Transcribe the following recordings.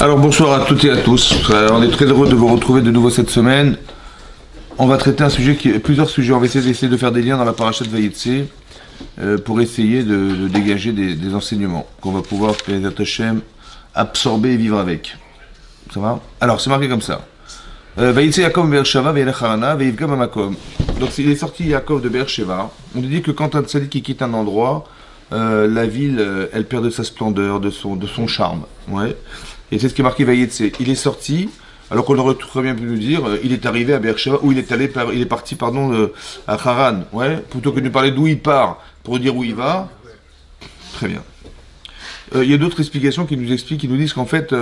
Alors bonsoir à toutes et à tous. On est très heureux de vous retrouver de nouveau cette semaine. On va traiter plusieurs sujets. On va essayer de faire des liens dans la paracha de Vayetse pour essayer de dégager des enseignements qu'on va pouvoir, Pézat Hashem, absorber et vivre avec. Ça va? Alors c'est marqué comme ça. Vayetse Yaakov Beersheva Vayelech Harana Vayivga Bamakom. Donc il est sorti Yaakov de Beersheva. On dit que quand un tzaddik qui quitte un endroit, la ville, elle perd de sa splendeur, de son charme. Ouais. Et c'est ce qui est marqué Vayetse. Il est sorti, alors qu'on aurait très bien pu nous dire, il est arrivé à Beersheva, où il est parti à Haran. Ouais. Plutôt que de nous parler d'où il part, pour dire où il va. Très bien. Il y a d'autres explications qui nous disent qu'en fait,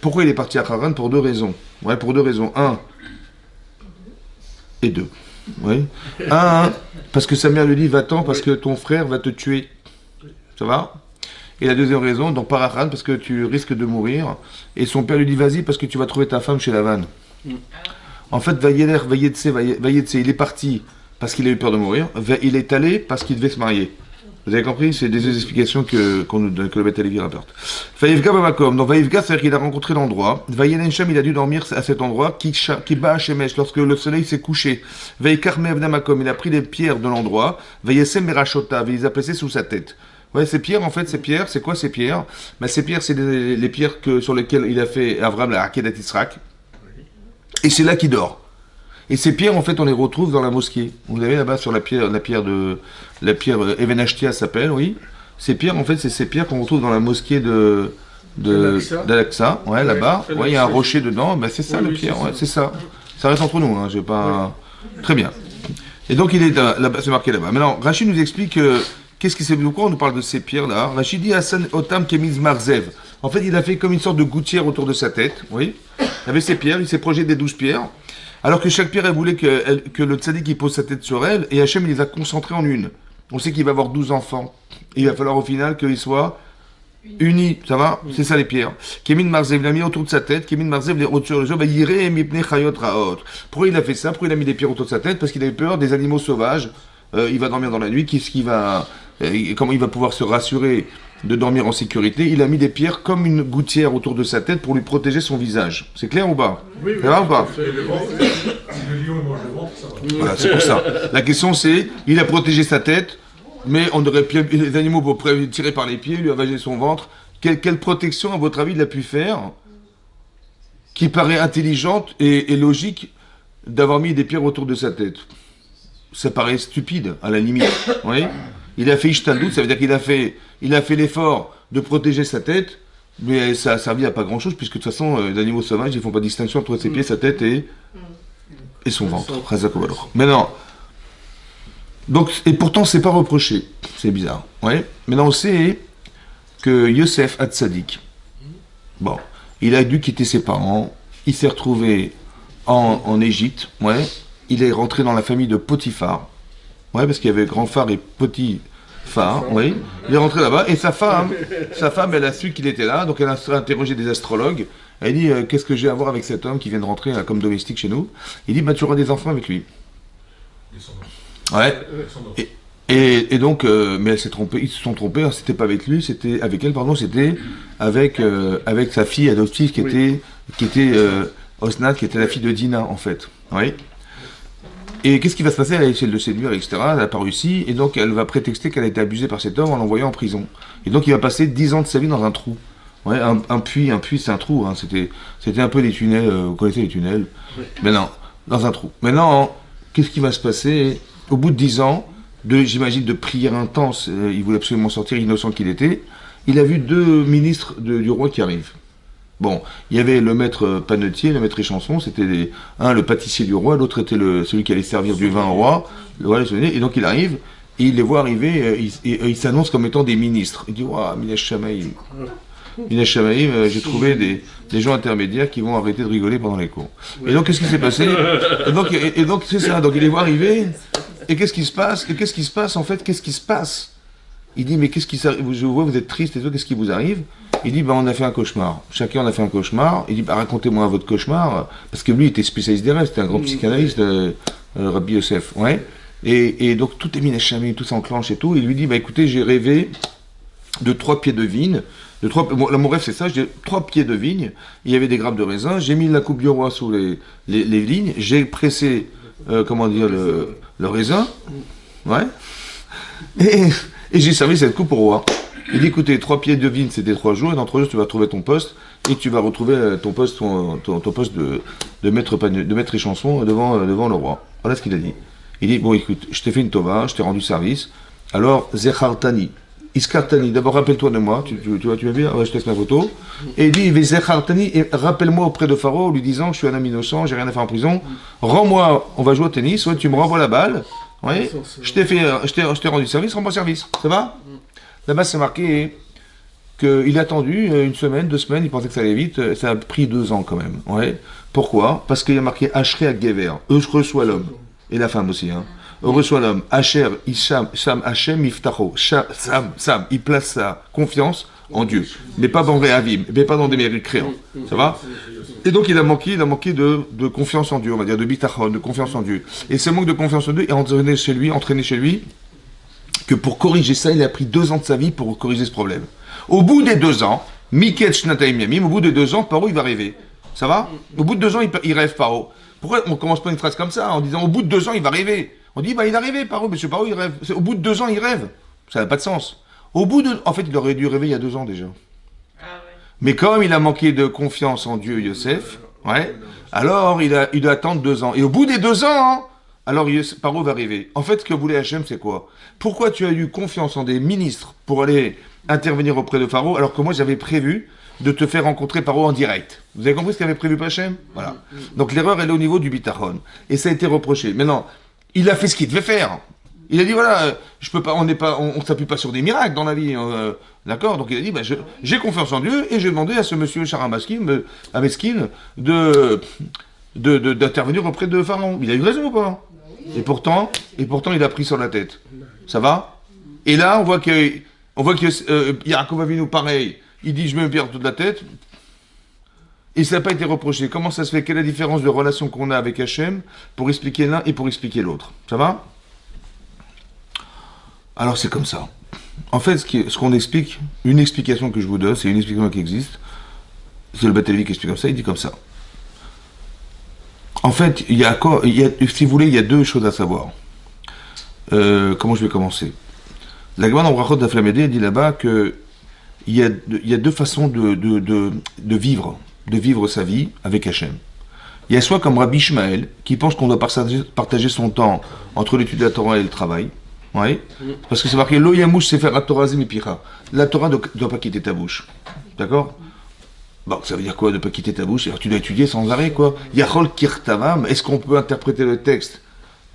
pourquoi il est parti à Haran? Pour deux raisons. Ouais, pour deux raisons. Un et deux. Oui. Un, parce que sa mère lui dit, va-t'en parce que ton frère va te tuer. Ça va? Et la deuxième raison, donc par Haran, parce que tu risques de mourir. Et son père lui dit, vas-y parce que tu vas trouver ta femme chez Lavan. En fait, Vayetse, il est parti parce qu'il a eu peur de mourir. Il est allé parce qu'il devait se marier. Vous avez compris? C'est des explications que le Beth Lévi rapporte. Vaïvga Bamakom. Donc Vaïvga, c'est-à-dire qu'il a rencontré l'endroit. Vaïenencham, il a dû dormir à cet endroit. Qui bat Shemesh, lorsque le soleil s'est couché. Vaïkarme Avnamakom, il a pris les pierres de l'endroit. Vaïesem Merachota, il les a placées sous sa tête. Ouais, ces pierres, en fait, c'est quoi ces pierres? Ben, ces pierres, c'est les pierres sur lesquelles il a fait Avram la Akedat Yisrak. Et c'est là qu'il dort. Et ces pierres, en fait, on les retrouve dans la mosquée. Vous avez là-bas sur la pierre Even Ashtia s'appelle, oui. Ces pierres, en fait, c'est ces pierres qu'on retrouve dans la mosquée d'Al-Aqsa. Ouais, là-bas. Ouais, il y a un rocher dedans. Ben, c'est ça, la pierre. Ouais, c'est ça. Ça reste entre nous, hein. J'ai pas. Très bien. Et donc, il est là-bas, c'est marqué là-bas. Maintenant, Rachid nous explique qu'est-ce qui s'est vu. Pourquoi on nous parle de ces pierres-là? Rachid dit Hassan Otam Kemiz Marzev. En fait, il a fait comme une sorte de gouttière autour de sa tête. Oui. Avec ces pierres, il s'est projeté des 12 pierres. Alors que chaque pierre, elle voulait que le tzaddik il pose sa tête sur elle, et Hachem il les a concentrées en une. On sait qu'il va avoir 12 enfants. Et il va falloir au final qu'ils soient unis. Ça va? C'est ça les pierres. Kemin Marzev l'a mis autour de sa tête. Kemin Marzev les hautes sur le jeu. Pourquoi il a fait ça? Pourquoi il a mis des pierres autour de sa tête? Parce qu'il avait peur des animaux sauvages. Il va dormir dans la nuit. Comment il va pouvoir se rassurer de dormir en sécurité? Il a mis des pierres comme une gouttière autour de sa tête pour lui protéger son visage. C'est clair ou pas? Oui, c'est vrai ou pas? Si le lion mange le ventre, ça va. Voilà, c'est pour ça. La question c'est, il a protégé sa tête, mais on aurait pu, les animaux pour tirer par les pieds, lui ravager son ventre. Quelle protection, à votre avis, il a pu faire qui paraît intelligente et logique d'avoir mis des pierres autour de sa tête? Ça paraît stupide, à la limite. Oui. Il a fait Ishtaldout, ça veut dire qu'il a fait l'effort de protéger sa tête, mais ça a servi à pas grand-chose, puisque de toute façon, les animaux sauvages, ils font pas de distinction entre ses pieds, sa tête et son ventre. Maintenant, donc, et pourtant, c'est pas reproché. C'est bizarre. Ouais. Maintenant, on sait que Yosef Hatzadik, bon, il a dû quitter ses parents, il s'est retrouvé en Égypte, ouais. Il est rentré dans la famille de Potiphar. Ouais, parce qu'il y avait grand phare et petit phare, oui. Il est rentré là-bas, et sa femme, elle a su qu'il était là, donc elle a interrogé des astrologues. Elle dit, qu'est-ce que j'ai à voir avec cet homme qui vient de rentrer là, comme domestique chez nous? Il dit, bah tu auras des enfants avec lui. Ouais. Et donc, mais elle s'est trompée, ils se sont trompés, hein, c'était pas avec lui, c'était avec elle, pardon, c'était avec sa fille adoptive qui était Osnat, qui était la fille de Dina, en fait. Oui. Et qu'est-ce qui va se passer? Elle a essayé de le séduire, etc. Elle n'a pas réussi. Et donc, elle va prétexter qu'elle a été abusée par cet homme en l'envoyant en prison. Et donc, il va passer 10 ans de sa vie dans un trou. Ouais, un puits, c'est un trou. Hein. C'était un peu des tunnels. Vous connaissez les tunnels? Oui. Mais non, dans un trou. Maintenant, qu'est-ce qui va se passer? Au bout de 10 ans, j'imagine, de prière intense, il voulait absolument sortir, innocent qu'il était. Il a vu deux ministres du roi qui arrivent. Bon, il y avait le maître panetier, le maître échanson, c'était le pâtissier du roi, l'autre était celui qui allait servir du vin au roi, et donc il arrive, et il les voit arriver, il s'annonce comme étant des ministres. Il dit, waouh, Minash Shamaïm, j'ai trouvé des gens intermédiaires qui vont arrêter de rigoler pendant les cours. Et donc, qu'est-ce qui s'est passé? Et donc, c'est ça, donc il les voit arriver, et qu'est-ce qui se passe? En fait, qu'est-ce qui se passe? Il dit, mais qu'est-ce qui s'arrive? Je vois, vous êtes triste et tout, qu'est-ce qui vous arrive? Il dit, on a fait un cauchemar. Chacun, on a fait un cauchemar. Il dit, racontez-moi votre cauchemar. Parce que lui, il était spécialiste des rêves. C'était un grand psychanalyste, Rabbi Yosef. Ouais. Et donc, tout est mis à chamer, tout s'enclenche et tout. Il lui dit, écoutez, j'ai rêvé de 3 pieds de vigne. Là, mon rêve, c'est ça, j'ai 3 pieds de vigne, il y avait des grappes de raisin, j'ai mis la coupe du roi sous les vignes, j'ai pressé, le raisin, ouais, et j'ai servi cette coupe au roi. Il dit, écoutez, 3 pieds de vigne, c'était 3 jours, et dans 3 jours, tu vas trouver ton poste, et tu vas retrouver ton poste de maître et chanson devant le roi. Voilà ce qu'il a dit. Il dit, bon, écoute, je t'ai fait une tova, je t'ai rendu service, alors, Zechartani, Iskartani, d'abord rappelle-toi de moi, tu m'as vu, ouais, je te laisse ma photo. Et il dit, Zechartani, et rappelle-moi auprès de Pharaon, lui disant, je suis un homme innocent, j'ai rien à faire en prison, rends-moi, on va jouer au tennis, ouais, tu me renvoies la balle, ouais, je t'ai rendu service, rends-moi service, ça va? Là-bas, c'est marqué qu'il a attendu une semaine, 2 semaines, il pensait que ça allait vite, ça a pris 2 ans quand même, ouais. Pourquoi? Parce qu'il y a marqué Ashrei à Gever, je reçois l'homme, et la femme aussi, hein. Reçoit l'homme, Asher, Isham, Sam, Hashem, Iftacho, Sam, il place sa confiance en Dieu, mais pas dans Réavim, mais pas dans des mérites créants, ça va? Et donc il a manqué de confiance en Dieu, on va dire, de bitachon, de confiance en Dieu. Et ce manque de confiance en Dieu est entraîné chez lui, que pour corriger ça, il a pris 2 ans de sa vie pour corriger ce problème. Au bout des 2 ans, Miket Shnataim Yamim, au bout de 2 ans, Paro, il va rêver, ça va? Au bout de 2 ans, il rêve Paro. Pourquoi on commence pas une phrase comme ça, en disant au bout de 2 ans, il va rêver? On dit, bah, il est arrivé, Paro, monsieur Paro, il rêve. Au bout de 2 ans, il rêve. Ça n'a pas de sens. En fait, il aurait dû rêver il y a 2 ans déjà. Ah, ouais. Mais comme il a manqué de confiance en Dieu, Yosef, ouais, alors il doit attendre 2 ans. Et au bout des 2 ans, hein, alors Paro va arriver. En fait, ce que voulait Hachem, c'est quoi? Pourquoi tu as eu confiance en des ministres pour aller intervenir auprès de Pharaon, alors que moi, j'avais prévu de te faire rencontrer Paro en direct? Vous avez compris ce qu'avait prévu Hachem? Voilà. Donc l'erreur, elle est au niveau du bitachon. Et ça a été reproché. Maintenant, il a fait ce qu'il devait faire. Il a dit, voilà, je peux pas, on s'appuie pas sur des miracles dans la vie, d'accord? Donc il a dit, bah, j'ai confiance en Dieu, et j'ai demandé à ce monsieur Charamaskin, à Meskin, d'intervenir auprès de Pharaon. Il a eu raison ou pas? Et pourtant, il a pris sur la tête. Ça va? Et là, on voit que Yaakov Avinu, pareil, il dit, je me perds toute la tête. Et ça n'a pas été reproché. Comment ça se fait? Quelle est la différence de relation qu'on a avec Hachem pour expliquer l'un et pour expliquer l'autre? Ça va? Alors c'est comme ça. En fait, ce qu'on explique, une explication que je vous donne, c'est une explication qui existe. C'est le Batelvi qui explique comme ça, il dit comme ça. En fait, si vous voulez, il y a 2 choses à savoir. Comment je vais commencer? La Gemara dans Brachot d'Aflamédé dit là-bas qu'il y a 2 façons de vivre sa vie avec Hachem. Il y a soit comme Rabbi Ishmael, qui pense qu'on doit partager son temps entre l'étude de la Torah et le travail. Oui, parce que c'est marqué Lo Yamush Sefer HaTorah Zemipicha. La Torah ne doit pas quitter ta bouche. D'accord? Bon, ça veut dire quoi, ne pas quitter ta bouche? Alors, tu dois étudier sans arrêt, quoi. Yachol Kirtavam, est-ce qu'on peut interpréter le texte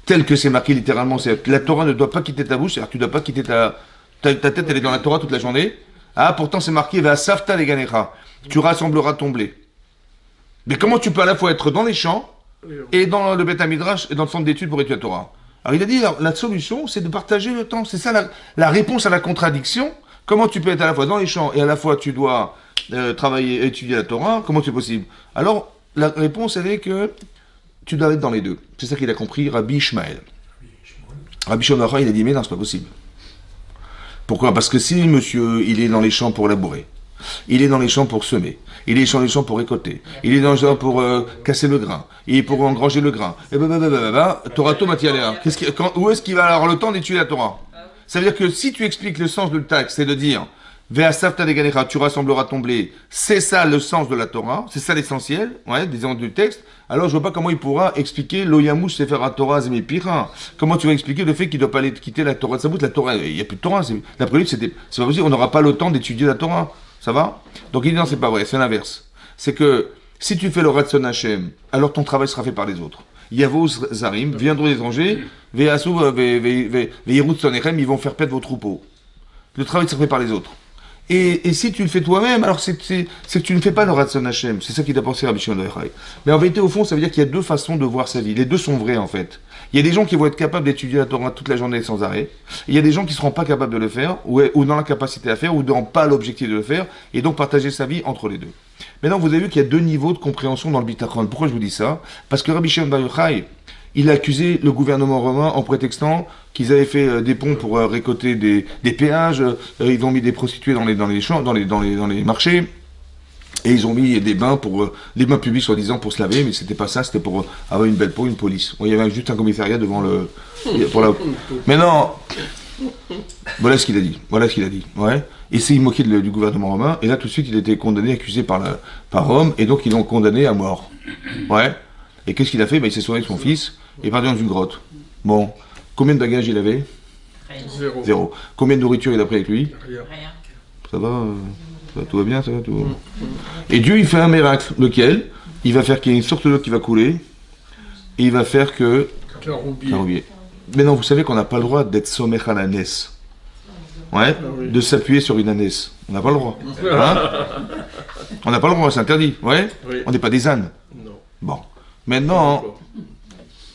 tel que c'est marqué littéralement? C'est la Torah ne doit pas quitter ta bouche, c'est-à-dire que tu ne dois pas quitter ta tête, elle est dans la Torah toute la journée. Ah, pourtant c'est marqué Va Safta Leganecha. Tu rassembleras ton blé. Mais comment tu peux à la fois être dans les champs et dans le Beth Midrash et dans le centre d'études pour étudier la Torah? Alors il a dit, la solution, c'est de partager le temps. C'est ça la réponse à la contradiction. Comment tu peux être à la fois dans les champs et à la fois tu dois travailler et étudier la Torah? Comment c'est possible? Alors, la réponse, elle est que tu dois être dans les 2. C'est ça qu'il a compris, Rabbi Ishmael. Rabbi Shimon il a dit, mais non, c'est pas possible. Pourquoi? Parce que si monsieur, il est dans les champs pour labourer, il est dans les champs pour semer, il est dans les champs pour récolter, il est dans les champs pour casser le grain, il est pour engranger le grain, et Torah Matialéa. Où est-ce qu'il va avoir le temps d'étudier la Torah? Ça veut dire que si tu expliques le sens de le texte, c'est de dire Ve'asafta deganecha, tu rassembleras ton blé, c'est ça le sens de la Torah, c'est ça l'essentiel, ouais, disons du texte. Alors je vois pas comment il pourra expliquer Lo Yamush Sefer HaTorah Zemipicha. Comment tu vas expliquer le fait qu'il doit pas aller quitter la Torah de sa bouche? La Torah, il n'y a plus de Torah. D'après lui, c'est pas possible, on n'aura pas le temps d'étudier la Torah. Ça va? Donc il dit non, c'est pas vrai, c'est l'inverse. C'est que si tu fais le Ratson Hashem, alors ton travail sera fait par les autres. Yavos Zarim, viendront des étrangers, Ve'asu Ve'irut Sonechem, ils vont faire perdre vos troupeaux. Le travail sera fait par les autres. Et si tu le fais toi-même, alors c'est que tu ne fais pas le Ratson Hashem. C'est ça qu'il a pensé à Rabbi Shimon Yochai. Mais en vérité, au fond, ça veut dire qu'il y a 2 façons de voir sa vie. Les 2 sont vrais, en fait. Il y a des gens qui vont être capables d'étudier la Torah toute la journée sans arrêt. Il y a des gens qui ne seront pas capables de le faire, ou dans la capacité à faire, ou n'ont pas l'objectif de le faire, et donc partager sa vie entre les 2. Maintenant, vous avez vu qu'il y a 2 niveaux de compréhension dans le bitachon. Pourquoi je vous dis ça? Parce que Rabbi Shimon Yochai, il a accusé le gouvernement romain en prétextant qu'ils avaient fait des ponts pour récolter des péages, ils ont mis des prostituées dans les champs, dans les marchés, et ils ont mis des bains pour les bains publics soi-disant pour se laver, mais c'était pas ça, c'était pour avoir une belle peau, une police. Bon, il y avait juste un commissariat devant le pour la... Mais non, voilà ce qu'il a dit. Voilà ce qu'il a dit. Ouais. Et c'est il moquait du gouvernement romain. Et là, tout de suite, il a été condamné, accusé par Rome, et donc ils l'ont condamné à mort. Ouais. Et qu'est-ce qu'il a fait? Il s'est sauvé avec son fils et est parti dans une grotte. Bon. Combien de bagages il avait? Zéro. Combien de nourriture il a pris avec lui? Rien. Ça va, tout va bien, ça va, tout va... Et Dieu, il fait un miracle. Lequel? Il va faire qu'il y ait une sorte d'eau qui va couler, et il va faire que... Caroubier. Mais non, vous savez qu'on n'a pas le droit d'être sommet à l'ânesse. Ouais, oui. De s'appuyer sur une ânesse. On n'a pas le droit. Hein? On n'a pas le droit, c'est interdit. Ouais. Oui. On n'est pas des ânes. Non. Bon. Maintenant,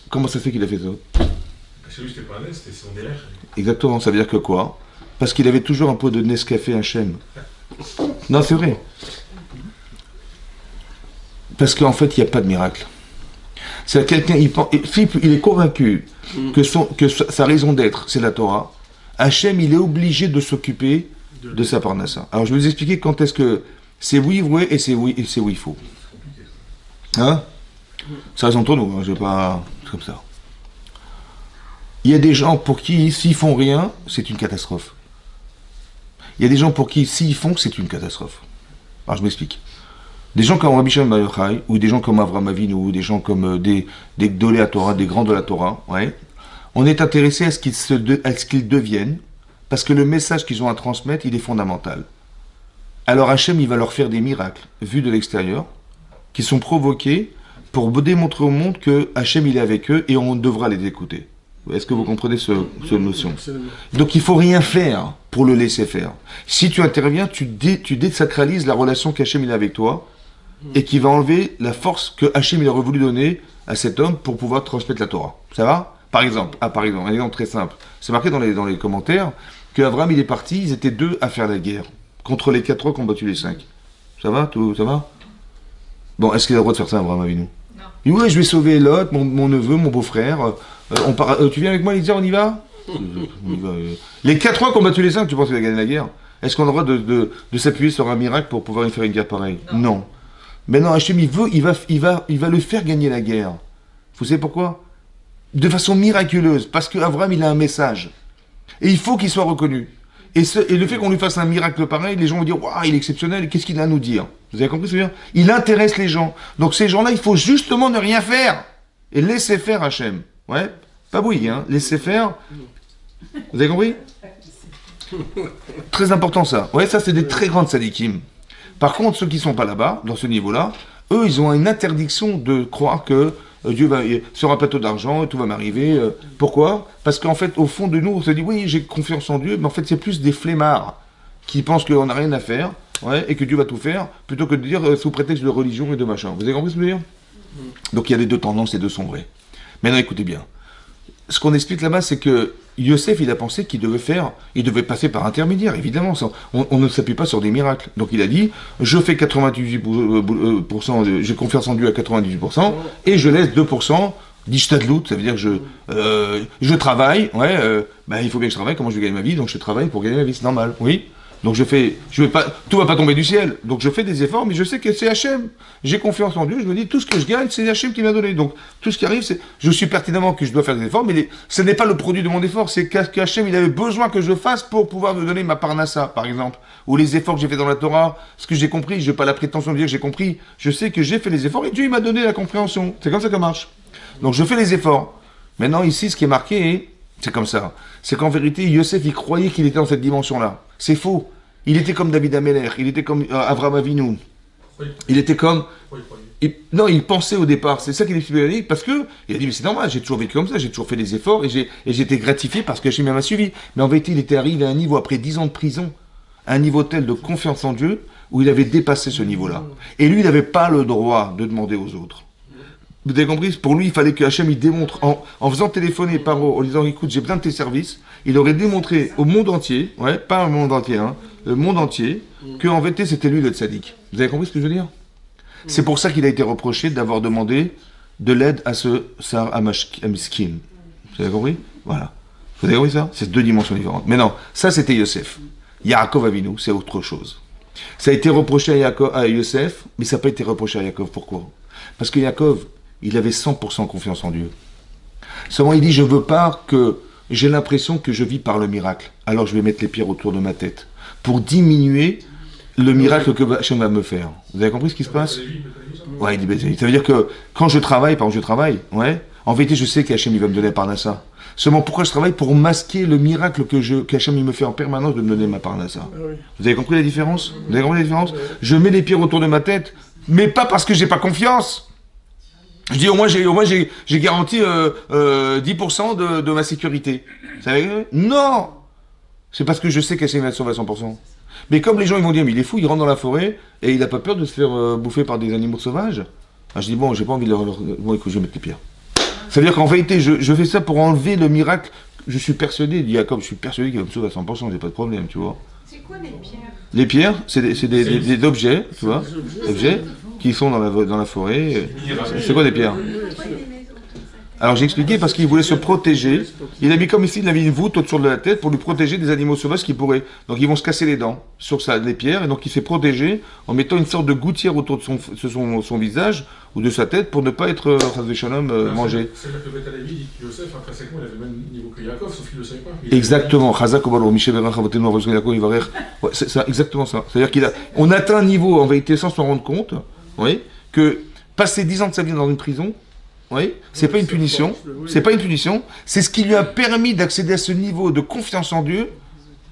comment ça fait qu'il a fait ça? Parce que lui, c'était pas un nez, c'était son délire. Exactement, ça veut dire que quoi? Parce qu'il avait toujours un pot de Nescafé Hachem. Non, c'est vrai. Parce qu'en fait, il n'y a pas de miracle. C'est quelqu'un, Philippe, il est convaincu que sa raison d'être, c'est la Torah. Hachem, il est obligé de s'occuper de sa parnassa. Alors, je vais vous expliquer quand est-ce que c'est oui vrai et c'est oui faux. Hein? Ça reste entre nous, hein, je vais pas... C'est comme ça. Il y a des gens pour qui, s'ils font rien, c'est une catastrophe. Il y a des gens pour qui, s'ils font, c'est une catastrophe. Alors, je m'explique. Des gens comme Rabbi Shimon Bar Yochai, ou des gens comme Avraham Avinu, ou des gens comme des Gdolei Torah, des grands de la Torah, ouais, on est intéressé à ce qu'ils deviennent, parce que le message qu'ils ont à transmettre, il est fondamental. Alors Hachem, il va leur faire des miracles, vus de l'extérieur, qui sont provoqués pour démontrer au monde que Hachem, il est avec eux, et on devra les écouter. Est-ce que vous comprenez cette notion? Donc il ne faut rien faire pour le laisser faire. Si tu interviens, tu désacralises la relation qu'Hachem il a avec toi, et qui va enlever la force que Hachem il aurait voulu donner à cet homme pour pouvoir transmettre la Torah. Ça va? Par exemple, un exemple très simple. C'est marqué dans les commentaires qu'Abraham il est parti, ils étaient 2 à faire la guerre contre les 4 qui ont battu les 5. Ça va? Ça va? Bon, est-ce qu'il a le droit de faire ça, Abraham Avinu? Non. Il dit, ouais, je vais sauver Lot, mon neveu, mon beau-frère. Tu viens avec moi, Eliezer, on y va? On y va. Les 4 qui ont battu les 5, tu penses qu'il a gagné la guerre? Est-ce qu'on a le droit de s'appuyer sur un miracle pour pouvoir y faire une guerre pareille? Non. Maintenant, Hachem, il va le faire gagner la guerre. Vous savez pourquoi? De façon miraculeuse, parce qu'Abraham, il a un message. Et il faut qu'il soit reconnu. Et le fait qu'on lui fasse un miracle pareil, les gens vont dire, waouh, il est exceptionnel, qu'est-ce qu'il a à nous dire? Vous avez compris ce que je veux dire? Il intéresse les gens. Donc ces gens-là, il faut justement ne rien faire. Et laisser faire Hachem. Ouais? Pas bouillir, hein? Laisser faire. Vous avez compris? Très important ça. Ouais, ça c'est des très grandes sadikim. Par contre, ceux qui ne sont pas là-bas, dans ce niveau-là, eux, ils ont une interdiction de croire que Dieu va sur un plateau d'argent, tout va m'arriver. Pourquoi? Parce qu'en fait, au fond de nous, on se dit, oui, j'ai confiance en Dieu, mais en fait, c'est plus des flemmards qui pensent qu'on n'a rien à faire, ouais, et que Dieu va tout faire, plutôt que de dire sous prétexte de religion et de machin. Vous avez compris ce que je veux dire? Donc il y a les deux tendances, les deux sont vraies. Maintenant, écoutez bien. Ce qu'on explique là-bas, c'est que Yosef, il a pensé qu'il devait passer par intermédiaire, évidemment. On ne s'appuie pas sur des miracles. Donc il a dit, je fais 98%, j'ai confiance en Dieu à 98%, et je laisse 2% d'ishtadlout, ça veut dire que je travaille, ouais, il faut bien que je travaille, comment je vais gagner ma vie, donc je travaille pour gagner ma vie, c'est normal, oui. Donc tout va pas tomber du ciel. Donc je fais des efforts, mais je sais que c'est Hachem. J'ai confiance en Dieu, je me dis, tout ce que je gagne, c'est Hachem qui m'a donné. Donc tout ce qui arrive, je suis pertinemment que je dois faire des efforts, mais ce n'est pas le produit de mon effort, c'est qu'Hachem, il avait besoin que je fasse pour pouvoir me donner ma parnassa, par exemple. Ou les efforts que j'ai fait dans la Torah, ce que j'ai compris, je n'ai pas la prétention de dire que j'ai compris. Je sais que j'ai fait les efforts et Dieu, il m'a donné la compréhension. C'est comme ça que ça marche. Donc je fais les efforts. Maintenant, ici, ce qui est marqué, c'est comme ça. C'est qu'en vérité, Yosef, il croyait qu'il était dans cette dimension-là. C'est faux. Il était comme David Ameler, il était comme Avraham Avinu. Il était comme... il pensait au départ. C'est ça qu'il expliquait, parce que il a dit, mais c'est normal, j'ai toujours vécu comme ça, j'ai toujours fait des efforts, et j'ai été gratifié parce que Hachem m'a suivi. Mais en vérité, il était arrivé à un niveau, après 10 ans de prison, à un niveau tel de confiance en Dieu, où il avait dépassé ce niveau-là. Et lui, il n'avait pas le droit de demander aux autres. Vous avez compris? Pour lui, il fallait que Hachem il démontre, en faisant téléphoner Paro, en disant, écoute, j'ai besoin de tes services, il aurait démontré au monde entier, ouais, pas au monde entier, hein, le monde entier, qu'en vérité, c'était lui le tzaddik. Vous avez compris ce que je veux dire? C'est pour ça qu'il a été reproché d'avoir demandé de l'aide à ce Sar Miskin. Vous avez compris? Voilà. Vous avez compris ça? C'est deux dimensions différentes. Mais non, ça c'était Yosef. Yaakov Avinu, c'est autre chose. Ça a été reproché à Yosef, mais ça n'a pas été reproché à Yaakov. Pourquoi? Parce que Yaakov, il avait 100% confiance en Dieu. Seulement il dit, je veux pas que j'ai l'impression que je vis par le miracle. Alors je vais mettre les pierres autour de ma tête pour diminuer le miracle que Hachem va me faire. Vous avez compris ce qui se passe? Ouais, il dit, ça veut dire que quand je travaille, par exemple je travaille, ouais, en vérité je sais qu'Hachem il va me donner la parnassa. Seulement pourquoi je travaille? Pour masquer le miracle qu'Hachem il me fait en permanence de me donner ma parnassa. Vous avez compris la différence? Vous avez compris la différence? Je mets les pierres autour de ma tête, mais pas parce que j'ai pas confiance. Je dis au moins j'ai garanti 10% de ma sécurité. Vous savez? Non! C'est parce que je sais qu'Hachem va me sauver à 100%. Mais comme les gens ils vont dire, mais il est fou, il rentre dans la forêt et il n'a pas peur de se faire bouffer par des animaux sauvages. Alors je dis, bon, j'ai pas envie de bon, écoute, je vais mettre les pierres. Ça veut dire qu'en vérité, je fais ça pour enlever le miracle. Je suis persuadé, dit Jacob, je suis persuadé qu'il va me sauver à 100%, j'ai pas de problème, tu vois. C'est quoi les pierres? Les pierres, c'est des objets, tu vois, objets qui sont dans la forêt. C'est quoi des pierres? Alors j'ai expliqué parce qu'il voulait se protéger. Il a mis comme ici, il a mis une voûte autour de la tête pour lui protéger des animaux sauvages qui pourraient. Donc ils vont se casser les dents sur les pierres et donc il s'est protégé en mettant une sorte de gouttière autour de son visage ou de sa tête pour ne pas être mangé. C'est là que Beth Alevi dit que Yosef, intrinsèquement, il avait le même niveau que Yaakov, sauf qu'il ne le savait pas. Exactement. Ouais, c'est ça, exactement ça. C'est-à-dire on atteint un niveau en vérité sans s'en rendre compte, oui, que passer 10 ans de sa vie dans une prison. Oui, c'est pas une punition, c'est pas une punition, c'est ce qui lui a permis d'accéder à ce niveau de confiance en Dieu.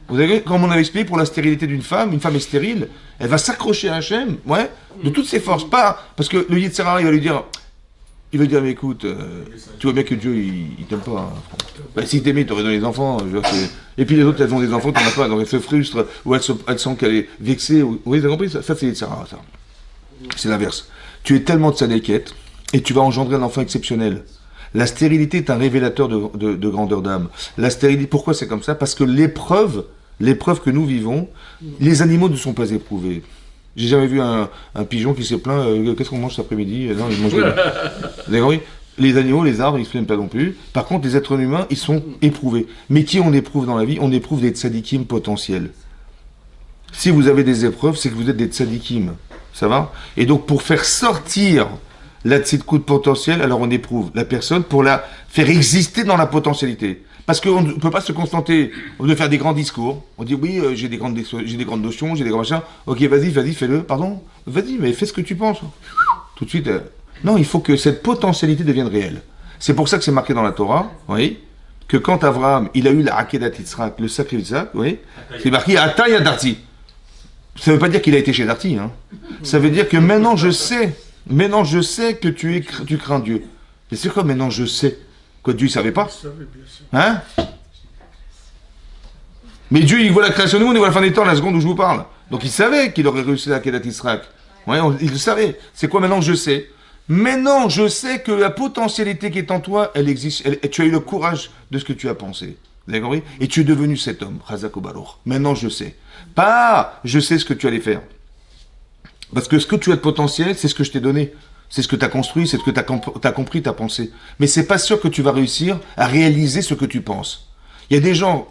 Vous avez, comme on avait expliqué pour la stérilité d'une femme, une femme est stérile, elle va s'accrocher à Hachem, ouais, de toutes ses forces, pas parce que le Yetzer Hara, il va lui dire, mais écoute, tu vois bien que Dieu, il t'aime pas. Hein. Bah, si t'aimais, t'aurais donné des enfants. Et puis les autres, elles ont des enfants, t'en as pas, donc elles se frustrent, ou elles sent qu'elle est vexée. Oui, vous avez compris, ça c'est Yetzer Hara, ça. C'est l'inverse. Tu es tellement de tzadékette, et tu vas engendrer un enfant exceptionnel. La stérilité est un révélateur de grandeur d'âme. La stérilité, pourquoi c'est comme ça? Parce que l'épreuve que nous vivons, les animaux ne sont pas éprouvés. J'ai jamais vu un pigeon qui s'est plaint, qu'est-ce qu'on mange cet après-midi? Non, il mange des... Vous avez compris? Les animaux, les arbres, ils se plaignent pas non plus. Par contre, les êtres humains, ils sont éprouvés. Mais qui on éprouve dans la vie? On éprouve des tzadikim potentiels. Si vous avez des épreuves, c'est que vous êtes des tzadikim. Ça va? Et donc, pour faire sortir la tzidkout potentielle, alors on éprouve la personne pour la faire exister dans la potentialité. Parce qu'on ne peut pas se contenter de faire des grands discours. On dit oui, j'ai des grandes notions, j'ai des grands machins. Ok, vas-y, fais-le. Pardon? Vas-y, mais fais ce que tu penses. Tout de suite. Non, il faut que cette potentialité devienne réelle. C'est pour ça que c'est marqué dans la Torah, oui, que quand Abraham, il a eu la Akedat Yitzhak, le sacrifice, oui, c'est marqué Ataya Darti. Ça ne veut pas dire qu'il a été chez Darti. Hein. Ça veut dire que maintenant je sais que tu crains Dieu. Mais c'est quoi maintenant je sais? Quoi, Dieu ne savait pas? Hein? Mais Dieu, il voit la création du monde, il voit la fin des temps, la seconde où je vous parle. Donc il savait qu'il aurait réussi la Kedat Yitzhak. Ouais, il le savait. C'est quoi maintenant je sais? Maintenant je sais que la potentialité qui est en toi, elle existe. Tu as eu le courage de ce que tu as pensé. Vous avez compris? Et tu es devenu cet homme, Chazak Obalor. Maintenant je sais. Pas je sais ce que tu allais faire. Parce que ce que tu as de potentiel, c'est ce que je t'ai donné. C'est ce que tu as construit, c'est ce que tu as compris, tu as pensé. Mais c'est pas sûr que tu vas réussir à réaliser ce que tu penses. Il y a des gens,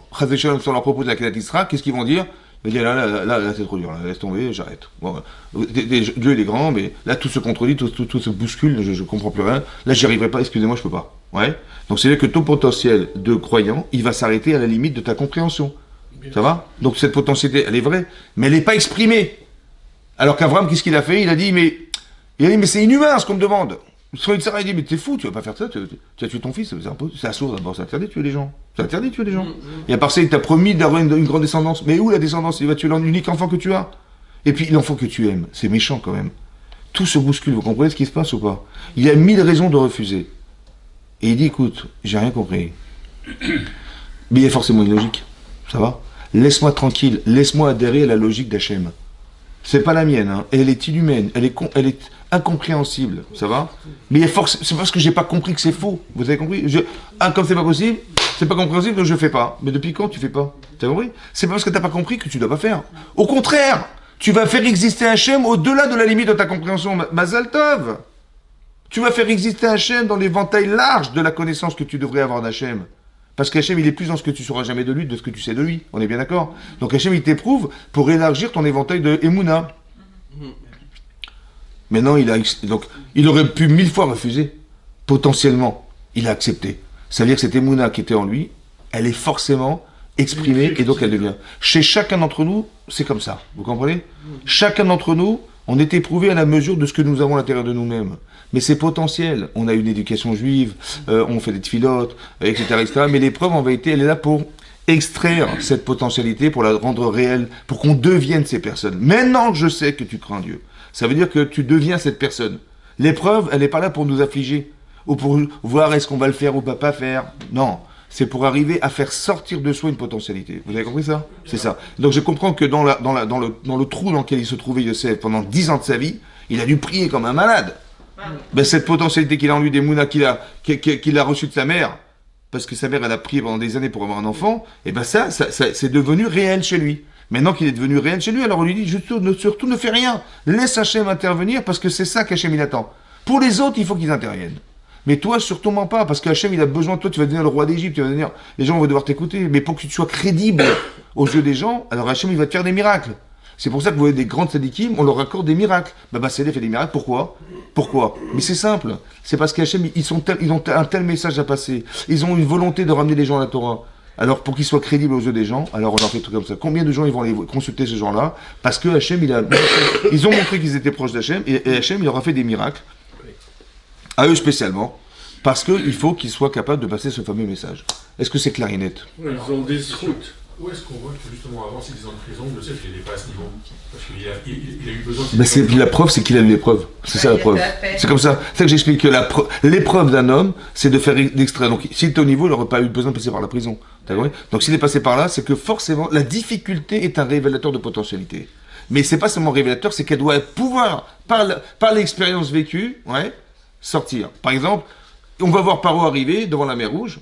sur leur propos de la Kedat Yitzhak, qu'est-ce qu'ils vont dire? Ils vont dire, là, c'est trop dur, là, laisse tomber, j'arrête. Bon, Dieu, il est grand, mais là, tout se contredit, tout se bouscule, je comprends plus rien. Là, j'y arriverai pas, excusez-moi, je peux pas. Ouais. Donc, c'est-à-dire que ton potentiel de croyant, il va s'arrêter à la limite de ta compréhension. Ça va? Donc, cette potentialité, elle est vraie, mais elle n'est pas exprimée. Alors qu'Abraham, qu'est-ce qu'il a fait? Il a dit, mais c'est inhumain ce qu'on me demande. Sarah, il dit, mais t'es fou, tu vas pas faire ça, tu as tué ton fils, c'est assourd d'abord, c'est interdit de tuer les gens. C'est interdit de tuer les gens. Et à part ça, il t'a promis d'avoir une grande descendance. Mais où la descendance? Il va tuer l'unique enfant que tu as. Et puis l'enfant que tu aimes, c'est méchant quand même. Tout se bouscule, vous comprenez ce qui se passe ou pas? Il a 1000 raisons de refuser. Et il dit, écoute, j'ai rien compris. Mais il y a forcément une logique. Ça va? Laisse-moi tranquille, laisse-moi adhérer à la logique d'Hachem. C'est pas la mienne, hein. Elle est inhumaine, elle est incompréhensible, ça va? Mais c'est parce que j'ai pas compris que c'est faux. Vous avez compris? Comme c'est pas possible, c'est pas compréhensible, donc je fais pas. Mais depuis quand tu fais pas? T'as compris? C'est pas parce que t'as pas compris que tu dois pas faire. Au contraire, tu vas faire exister Hachem au-delà de la limite de ta compréhension. Mazal Tov. Tu vas faire exister Hachem dans l'éventail large de la connaissance que tu devrais avoir d'Hachem. Parce qu'Hachem, il est plus dans ce que tu sauras jamais de lui, de ce que tu sais de lui. On est bien d'accord? Donc Hachem, il t'éprouve pour élargir ton éventail de Emouna. Maintenant, il aurait pu 1000 fois refuser. Potentiellement, il a accepté. Ça veut dire que cette Emouna qui était en lui, elle est forcément exprimée et donc elle devient. Chez chacun d'entre nous, c'est comme ça. Vous comprenez? Chacun d'entre nous, on est éprouvé à la mesure de ce que nous avons à l'intérieur de nous-mêmes. Mais c'est potentiel. On a une éducation juive, on fait des tfilotes, etc., etc. Mais l'épreuve, en vérité, elle est là pour extraire cette potentialité, pour la rendre réelle, pour qu'on devienne ces personnes. Maintenant que je sais que tu crains Dieu, ça veut dire que tu deviens cette personne. L'épreuve, elle n'est pas là pour nous affliger, ou pour voir est-ce qu'on va le faire ou pas faire. Non. C'est pour arriver à faire sortir de soi une potentialité. Vous avez compris ça? C'est ça. Donc je comprends que dans le trou dans lequel il se trouvait Yosef pendant 10 ans de sa vie, il a dû prier comme un malade. Ben, cette potentialité qu'il a en lui, des mounas qu'il a reçue de sa mère, parce que sa mère elle a prié pendant des années pour avoir un enfant, et ben ça c'est devenu réel chez lui. Maintenant qu'il est devenu réel chez lui, alors on lui dit surtout ne fais rien, laisse Hachem intervenir parce que c'est ça qu'Hachem il attend. Pour les autres, il faut qu'ils interviennent. Mais toi, surtout pas, parce qu'Hachem, il a besoin de toi, tu vas devenir le roi d'Égypte, tu vas devenir, les gens vont devoir t'écouter. Mais pour que tu sois crédible aux yeux des gens, alors Hachem, il va te faire des miracles. C'est pour ça que vous voyez des grandes sadikim, on leur accorde des miracles. Bassédé fait des miracles, pourquoi? Mais c'est simple. C'est parce qu'Hachem, ils ont un tel message à passer. Ils ont une volonté de ramener les gens à la Torah. Alors, pour qu'ils soient crédibles aux yeux des gens, alors on leur fait tout comme ça. Combien de gens ils vont aller consulter ces gens-là? Parce que Hachem, ils ont montré qu'ils étaient proches d'Hachem, et Hachem, il leur a fait des miracles. À eux spécialement, parce qu'il faut qu'ils soient capables de passer ce fameux message. Est-ce que c'est clair et net? Ils ont des routes. Où est-ce qu'on voit que justement avant ces 10 ans de prison, Yosef il n'était pas à ce niveau? Parce qu'il a eu besoin de... La preuve, c'est qu'il a eu l'épreuve. C'est ça la preuve. C'est comme ça. C'est ça que j'explique que l'épreuve d'un homme, c'est de faire l'extrait. Donc s'il était au niveau, il n'aurait pas eu besoin de passer par la prison. Donc s'il est passé par là, c'est que forcément, la difficulté est un révélateur de potentialité. Mais c'est pas seulement révélateur, c'est qu'elle doit pouvoir, par l'expérience vécue, sortir. Par exemple, on va voir Paro arriver devant la mer Rouge,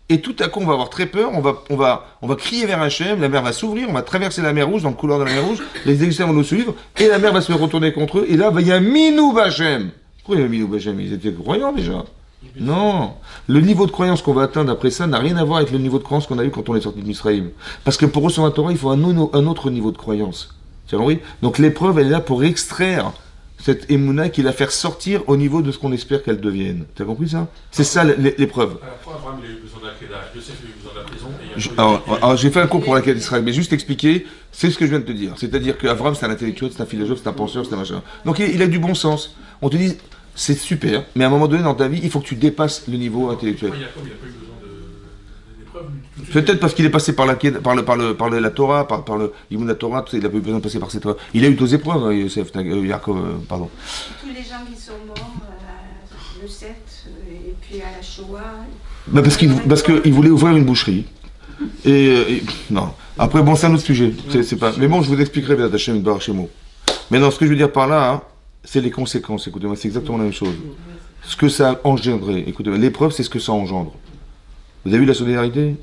et tout à coup on va avoir très peur, on va crier vers Hachem, la mer va s'ouvrir, on va traverser la mer Rouge, dans le couloir de la mer Rouge, les Égyptiens vont nous suivre, et la mer va se retourner contre eux, et là, il y a un Minou Bachem. Pourquoi il y a un Minou Bachem? Ils étaient croyants déjà. Non, le niveau de croyance qu'on va atteindre après ça n'a rien à voir avec le niveau de croyance qu'on a eu quand on est sorti d'Israël. Parce que pour recevoir la Torah, il faut un autre niveau de croyance. Donc l'épreuve, elle est là pour extraire cette émouna qui la faire sortir au niveau de ce qu'on espère qu'elle devienne. T'as compris ça? C'est ça l'épreuve. À la fois, Abraham, il a eu besoin de la Kéda, Yosef, il a eu besoin de la prison. Alors j'ai fait un cours pour la Kéda d'Israël, mais juste expliquer, c'est ce que je viens de te dire. C'est-à-dire qu'Abraham, c'est un intellectuel, c'est un philosophe, c'est un penseur, c'est un machin. Donc il a du bon sens. On te dit, c'est super, mais à un moment donné dans ta vie, il faut que tu dépasses le niveau intellectuel. Jacob, il n'a pas eu besoin d'épreuves. Peut-être parce qu'il est passé par la Torah, par le Limoud de la Torah, il n'a pas eu besoin de passer par cette Torah. Il a eu 2 épreuves, Yosef, Jacob, pardon. Tous les gens qui sont morts, le 7, et puis à la Shoah. Parce qu'il voulait ouvrir une boucherie. Non. Après, bon, c'est un autre sujet. C'est pas... Mais bon, je vous expliquerai bien Hachem Bar chez moi. Mais non, ce que je veux dire par là, c'est les conséquences. Écoutez-moi, c'est exactement la même chose. Ce que ça a engendré. Écoutez-moi, l'épreuve, c'est ce que ça engendre. Vous avez vu la solidarité?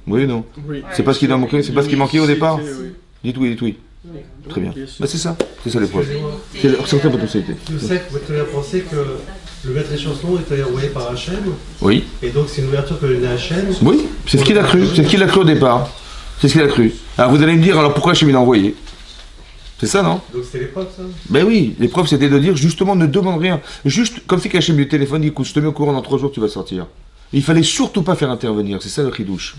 Oui ou non? Oui. C'est pas ce qui manquait, c'est pas ce qui manquait au départ? Oui. Dites oui. Très bien. C'est ça l'épreuve. C'est la certaine potentialité. Youssef, vous avez pensé que le maître échanson était envoyé par Hachem? Oui. Et donc c'est une ouverture que donnait Hachem? Oui, c'est ce qu'il a cru. C'est ce qu'il a cru au départ. C'est ce qu'il a cru. Alors vous allez me dire, alors pourquoi Hachem l'a envoyé? C'est ça, non? Donc c'était l'épreuve, ça? Ben oui, l'épreuve c'était de dire justement ne demande rien. Juste comme si Hachem du téléphone dit écoute, je te mets au courant dans 3 jours, tu vas sortir. Il fallait surtout pas faire intervenir, c'est ça le ridouche.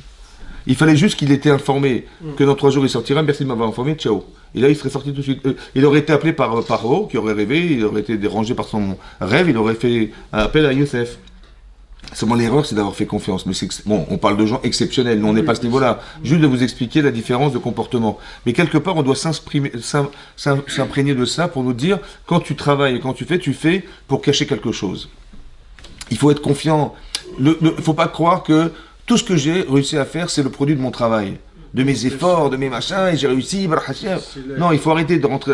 Il fallait juste qu'il était informé que dans 3 jours il sortira, merci de m'avoir informé, ciao. Et là il serait sorti tout de suite. Il aurait été appelé par Paro, qui aurait rêvé, il aurait été dérangé par son rêve, il aurait fait un appel à Yosef. Seulement l'erreur c'est d'avoir fait confiance. Mais bon, on parle de gens exceptionnels, nous on n'est pas à ce niveau-là. Juste de vous expliquer la différence de comportement. Mais quelque part on doit s'imprégner de ça pour nous dire, quand tu travailles et quand tu fais pour cacher quelque chose. Il faut être confiant. Il ne faut pas croire que tout ce que j'ai réussi à faire, c'est le produit de mon travail, de mes efforts, de mes machins, et j'ai réussi. Non, il faut arrêter de rentrer.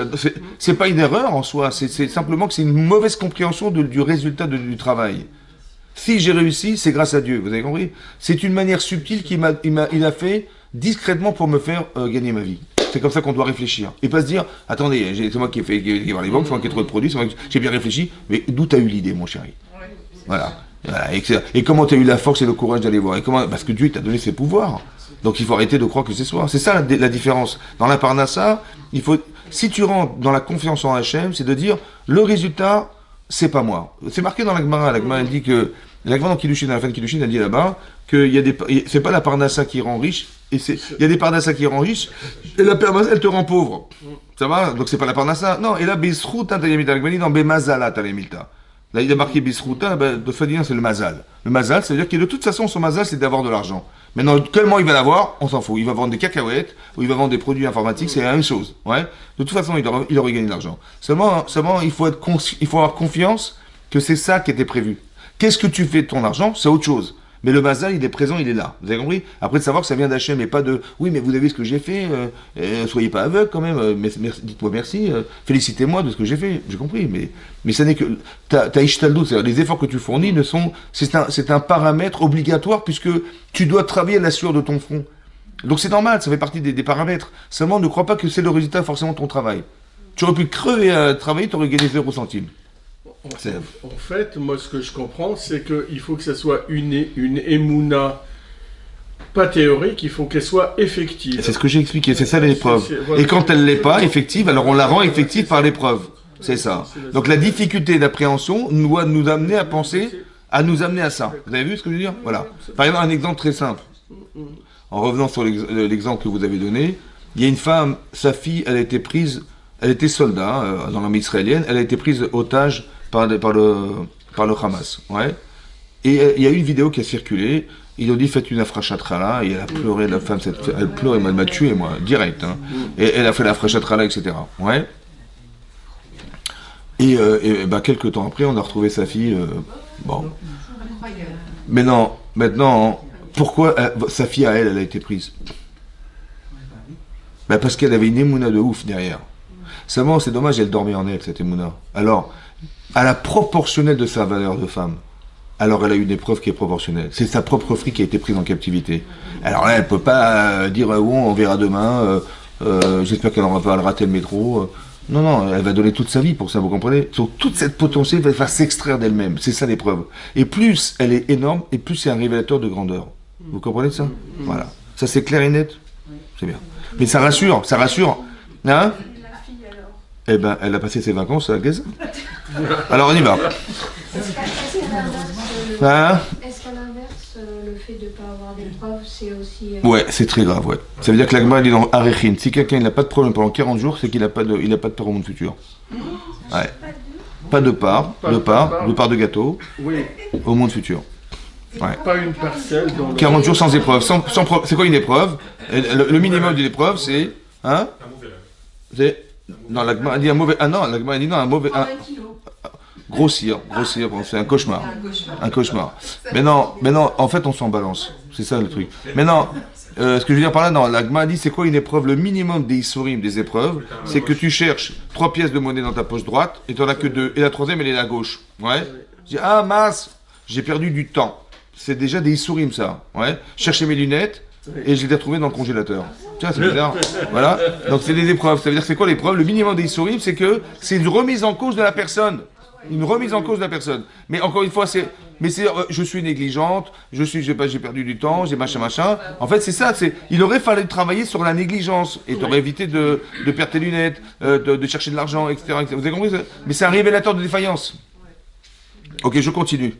C'est pas une erreur en soi, c'est simplement que c'est une mauvaise compréhension du résultat du travail. Si j'ai réussi, c'est grâce à Dieu, vous avez compris? C'est une manière subtile qu'il a fait discrètement pour me faire gagner ma vie. C'est comme ça qu'on doit réfléchir. Et pas se dire, attendez, c'est moi qui ai fait qui ai voir les banques, c'est moi qui ai trouvé le produit, c'est moi qui j'ai bien réfléchi, mais d'où tu as eu l'idée, mon chéri? Voilà. Voilà. Et comment tu as eu la force et le courage d'aller voir? Et comment? Parce que Dieu t'a donné ses pouvoirs. Donc il faut arrêter de croire que c'est soi. C'est ça la différence. Dans la Parnassa, si tu rentres dans la confiance en Hachem, c'est de dire, le résultat, c'est pas moi. C'est marqué dans la Gemara. La Gemara, elle dit que, la Gemara dans Kiddushin, à la fin de Kiddushin, elle dit là-bas, c'est pas la Parnassa qui rend riche, il y a des Parnassa qui rend riche, et la Parnassa, elle te rend pauvre. Ça va? Donc c'est pas la Parnassa. Non, et là, Bisruta, t'as yamita, la Gemara dit, dans Bemazala, t'as yamita. Là, il a marqué Bisruta, de Fadien, c'est le Mazal. Le Mazal, ça veut dire que de toute façon, son Mazal, c'est d'avoir de l'argent. Maintenant, tellement il va l'avoir, on s'en fout. Il va vendre des cacahuètes, ou il va vendre des produits informatiques, c'est la même chose. Ouais. De toute façon, il aurait gagné de l'argent. Seulement, il faut avoir confiance que c'est ça qui était prévu. Qu'est-ce que tu fais de ton argent? C'est autre chose. Mais le Mazal, il est présent, il est là. Vous avez compris? Après de savoir que ça vient d'Hachem et pas de oui, mais vous avez vu ce que j'ai fait, soyez pas aveugle quand même, dites-moi merci, félicitez-moi de ce que j'ai fait. J'ai compris, mais ça n'est que ta ishtaldout, c'est-à-dire les efforts que tu fournis c'est un paramètre obligatoire puisque tu dois travailler à la sueur de ton front. Donc c'est normal, ça fait partie des paramètres. Seulement ne crois pas que c'est le résultat forcément de ton travail. Tu aurais pu crever à travailler, tu aurais gagné 0 centime. En fait, moi, ce que je comprends, c'est qu'il faut que ça soit une émouna, pas théorique, il faut qu'elle soit effective. C'est ce que j'ai expliqué, c'est ça l'épreuve. Voilà. Et quand elle ne l'est pas effective, alors on la rend effective par l'épreuve. C'est ça. Donc la difficulté d'appréhension doit nous amener à penser, à nous amener à ça. Vous avez vu ce que je veux dire? Voilà. Par exemple, un exemple très simple. En revenant sur l'exemple que vous avez donné, il y a une femme, sa fille, elle a été prise, elle était soldat dans l'armée israélienne, elle a été prise otage par le Hamas, ouais. Et il y a eu une vidéo qui a circulé. Ils ont dit faites une afrachatrala et elle a pleuré, la femme, elle pleurait, elle m'a tué moi, direct. Hein. Et elle a fait l'afrachatrala, etc. Ouais. Et quelques temps après, on a retrouvé sa fille. Bon. Mais non, maintenant, pourquoi sa fille à elle a été prise? Parce qu'elle avait une émouna de ouf derrière. Seulement, c'est dommage, elle dormait en elle, cette émouna. Alors, à la proportionnelle de sa valeur de femme, alors elle a eu une épreuve qui est proportionnelle. C'est sa propre fille qui a été prise en captivité. Alors là, elle ne peut pas dire on verra demain, j'espère qu'elle n'aura pas à rater le métro. Non, elle va donner toute sa vie pour ça, vous comprenez? Donc toute cette potentielle va s'extraire d'elle-même. C'est ça l'épreuve. Et plus elle est énorme, et plus c'est un révélateur de grandeur. Vous comprenez ça? Voilà. Ça c'est clair et net? C'est bien. Mais ça rassure. Hein? Eh ben, elle a passé ses vacances à Gaza. Alors, on y va. Est-ce qu'à l'inverse, le fait de ne pas avoir d'épreuve, c'est aussi... Ouais, c'est très grave, ouais. Ça veut dire que l'Agma, elle est dans Arechin. Si quelqu'un n'a pas de problème pendant 40 jours, c'est qu'il n'a pas de part au monde futur. Ouais. Pas de part de gâteau, oui, au monde futur. Ouais. Pas une parcelle dans 40 jours sans épreuve. C'est quoi une épreuve? Le minimum d'une épreuve, c'est... Hein? C'est... Non, l'Agma dit un mauvais... Ah non, l'Agma dit non, un mauvais... Grossir, c'est un cauchemar. Un cauchemar. Mais non, en fait, on s'en balance. C'est ça le truc. Mais non, ce que je veux dire par là, non, l'Agma dit c'est quoi une épreuve? Le minimum des Issourim, des épreuves, c'est que tu cherches 3 pièces de monnaie dans ta poche droite et tu n'en as que 2. Et la troisième, elle est à la gauche. Ouais. Je dis, ah mince, j'ai perdu du temps. C'est déjà des Issourim, ça. Ouais. Chercher mes lunettes. Et je les ai retrouvés dans le congélateur. Tiens, c'est bizarre. Voilà. Donc c'est des épreuves. Ça veut dire que c'est quoi l'épreuve? Le minimum des Issourim, c'est que c'est une remise en cause de la personne. Une remise en cause de la personne. Mais encore une fois, je suis négligente, j'ai perdu du temps, j'ai machin. En fait, c'est ça. Il aurait fallu travailler sur la négligence et t'aurais évité de perdre tes lunettes, de chercher de l'argent, etc. Vous avez compris? Mais c'est un révélateur de défaillance. Ok, je continue.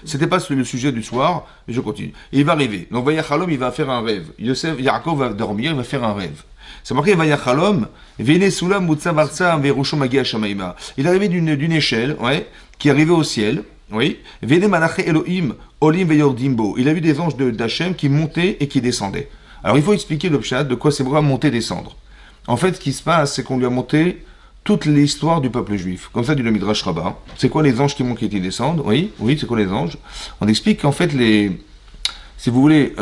C'était pas le sujet du soir, mais je continue. Et il va rêver. Donc, Vayachalom, il va faire un rêve. Yaakov va dormir, il va faire un rêve. C'est marqué Vayachalom, Venesulam Mutsavarsa Verusho Magia Shamaima. Il est arrivé d'une échelle, ouais, qui est arrivée au ciel, oui. Vene Malaché Elohim, Olim Veyordimbo. Il a vu des anges d'Hachem qui montaient et qui descendaient. Alors, il faut expliquer le pshat de quoi c'est vraiment monter, descendre. En fait, ce qui se passe, c'est qu'on lui a monté toute l'histoire du peuple juif. Comme ça, dit le Midrash Rabbah. C'est quoi les anges qui montent et qui descendent? Oui, c'est quoi les anges? On explique qu'en fait, si vous voulez,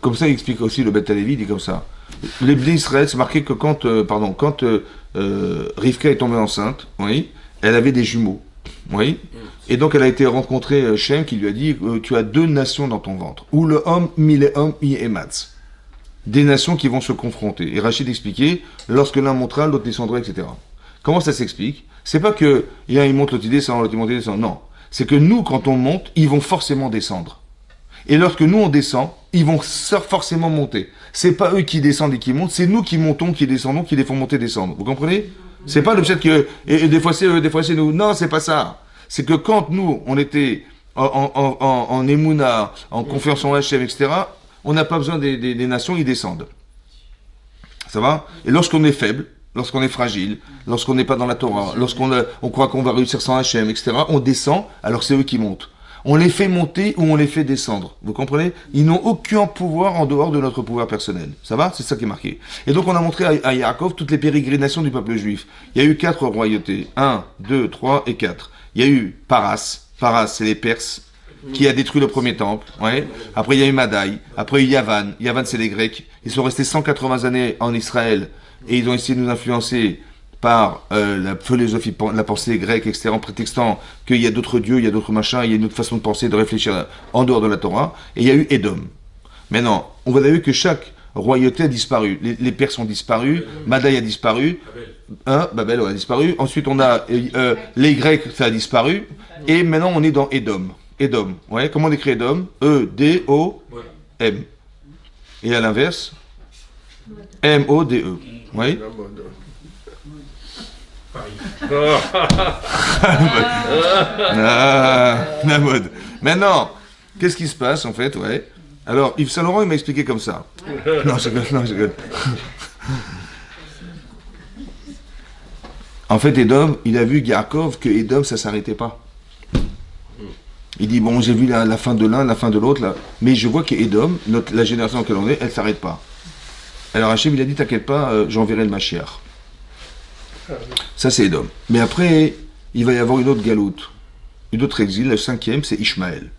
comme ça, il explique aussi le Beth Alevi, dit comme ça. Les Bnei Israël, c'est marqué que quand Rivka est tombée enceinte, oui, elle avait des jumeaux. Oui. Et donc, elle a été rencontrée Shem qui lui a dit tu as 2 nations dans ton ventre. Ou le homme, mi le homme, mi ematz. des nations qui vont se confronter. Et Rachid expliquait, lorsque l'un montera, l'autre descendra, etc. Comment ça s'explique? C'est pas que il monte, l'autre il descend, l'autre il monte, il descend. Non. C'est que nous, quand on monte, ils vont forcément descendre. Et lorsque nous on descend, ils vont forcément monter. C'est pas eux qui descendent et qui montent, c'est nous qui montons, qui descendons, qui les font monter, descendre. Vous comprenez? C'est pas le fait que et des fois c'est eux, des fois c'est nous. Non, c'est pas ça. C'est que quand nous on était en émouna, en confiance en Hachem, etc., on n'a pas besoin des nations, ils descendent. Ça va? Et lorsqu'on est faible, lorsqu'on est fragile, lorsqu'on n'est pas dans la Torah, on croit qu'on va réussir sans Hachem, etc., on descend, alors c'est eux qui montent. On les fait monter ou on les fait descendre. Vous comprenez? Ils n'ont aucun pouvoir en dehors de notre pouvoir personnel. Ça va? C'est ça qui est marqué. Et donc on a montré à Yaakov toutes les pérégrinations du peuple juif. Il y a eu 4 royautés. 1, 2, 3 et 4. Il y a eu Paras. Paras, c'est les Perses, qui a détruit le premier temple. Ouais. Après il y a eu Madaï. Après il y a eu Yavan. Yavan, c'est les Grecs. Ils sont restés 180 années en Israël. Et ils ont essayé de nous influencer par la philosophie, la pensée grecque, etc., en prétextant qu'il y a d'autres dieux, il y a d'autres machins, il y a une autre façon de penser, de réfléchir en dehors de la Torah. Et il y a eu Édom. Maintenant, on a vu que chaque royauté a disparu. Les Perses ont disparu, Madaï a disparu, Babel a disparu. Ensuite, on a les Grecs, ça a disparu. Et maintenant, on est dans Édom. Édom. Ouais, comment on écrit Édom? E-D-O-M. Et à l'inverse, M-O-D-E. Oui. La mode. Maintenant, qu'est-ce qui se passe en fait? Ouais. Alors, Yves Saint-Laurent, il m'a expliqué comme ça. Non, je rigole. En fait, Édom, il a vu Yaakov que Édom, ça s'arrêtait pas. Il dit, bon, j'ai vu la fin de l'un, la fin de l'autre, là, mais je vois qu'Édom, la génération dans laquelle on est, elle s'arrête pas. Alors Hachem, il a dit, t'inquiète pas, j'enverrai le Mashiach. Ça, c'est Édom. Mais après, il va y avoir une autre galoute, une autre exil. Le 5e, c'est Ishmaël.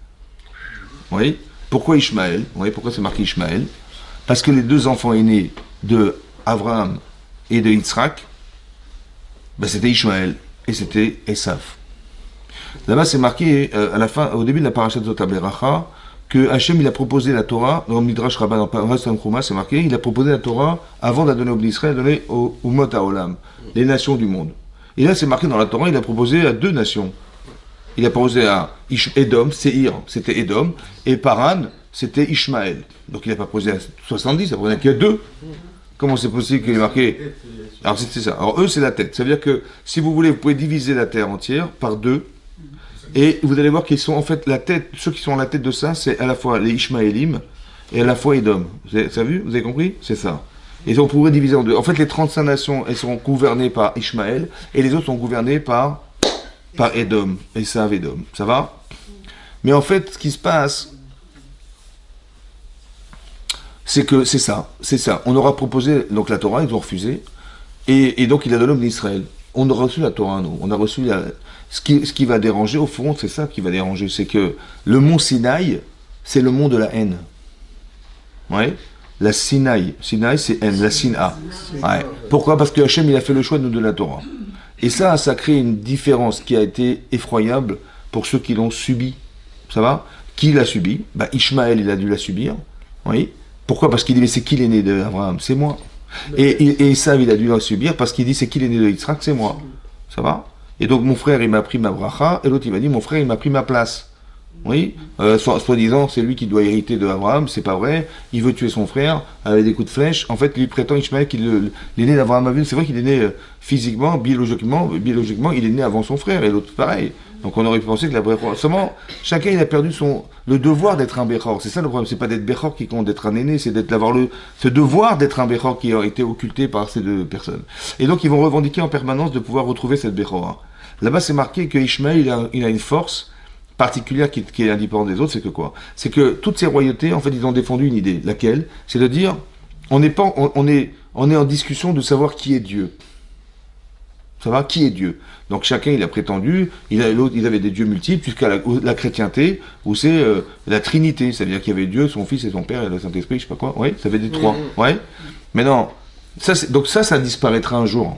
Oui. Pourquoi Ishmaël? Oui. Pourquoi c'est marqué Ishmaël? Parce que les 2 enfants aînés de Abraham et de Yitzhak, ben, c'était Ishmaël et c'était Esav. Là-bas, c'est marqué à la fin, au début de la parashat Zot HaBeracha, que Hachem, il a proposé la Torah, dans le Midrash Rabbah, dans Parashat Chouma, c'est marqué, il a proposé la Torah avant de la donner au Bnei Israël, donner aux Umot HaOlam, les nations du monde. Et là, c'est marqué dans la Torah, il a proposé à 2 nations. Il a proposé à Édom, Seir, c'était Édom, et Paran, c'était Ishmaël. Donc il n'a pas proposé à 70, il a proposé qu'il y a 2. Comment c'est possible qu'il ait marqué? Alors c'est ça. Alors eux, c'est la tête. Ça veut dire que, si vous voulez, vous pouvez diviser la terre entière par 2. Et vous allez voir qu'ils sont en fait la tête, ceux qui sont à la tête de ça, c'est à la fois les Ishmaélim et à la fois Édom. Vous avez vu? Vous avez compris? C'est ça. Et on pourrait diviser en 2. En fait, les 35 nations, elles sont gouvernées par Ishmaël et les autres sont gouvernées par Édom. Esav, Édom. Ça va? Mais en fait, ce qui se passe, c'est que c'est ça. On aura proposé donc la Torah, ils ont refusé, et donc il a donné l'homme d'Israël. On a reçu la Torah, nous. On a reçu ce qui va déranger, au fond, c'est ça qui va déranger, c'est que le mont Sinaï, c'est le mont de la haine. Ouais. La Sinaï, c'est haine, la Sina. Ouais. Pourquoi? Parce que Hachem, il a fait le choix de nous donner la Torah. Et ça crée une différence qui a été effroyable pour ceux qui l'ont subi. Ça va? Qui l'a subi? Bah, Ishmaël, il a dû la subir. Oui. Pourquoi? Parce qu'il dit, mais c'est qui l'aîné d'Abraham? C'est moi. Et Esav, il a dû la subir parce qu'il dit, c'est qui l'aîné de Yitzhak? C'est moi. Ça va? Et donc mon frère, il m'a pris ma bracha, et l'autre, il m'a dit, mon frère, il m'a pris ma place. Oui, soi-disant, c'est lui qui doit hériter de Abraham, c'est pas vrai. Il veut tuer son frère avec des coups de flèche. En fait, il prétend Ishmaël qu'il est né d'Abraham Avinu. C'est vrai qu'il est né physiquement, biologiquement, il est né avant son frère, et l'autre pareil. Donc on aurait pu penser que la Bechor... Seulement, chacun il a perdu le devoir d'être un Bechor. C'est ça le problème, c'est pas d'être Bechor qui compte, d'être un aîné, c'est d'avoir ce devoir d'être un Bechor qui a été occulté par ces 2 personnes. Et donc ils vont revendiquer en permanence de pouvoir retrouver cette Bechor. Là-bas c'est marqué que Ishmaël il a une force particulière qui est indépendante des autres, c'est que quoi? C'est que toutes ces royautés, en fait, ils ont défendu une idée. Laquelle? C'est de dire, on est en discussion de savoir qui est Dieu. Ça va? Qui est Dieu? Donc chacun, il a prétendu, il avait des dieux multiples, jusqu'à la chrétienté, où c'est la Trinité, c'est-à-dire qu'il y avait Dieu, son Fils et son Père, et le Saint-Esprit, je sais pas quoi. Oui, ça fait des 3. Ouais. Mais non, donc ça disparaîtra un jour.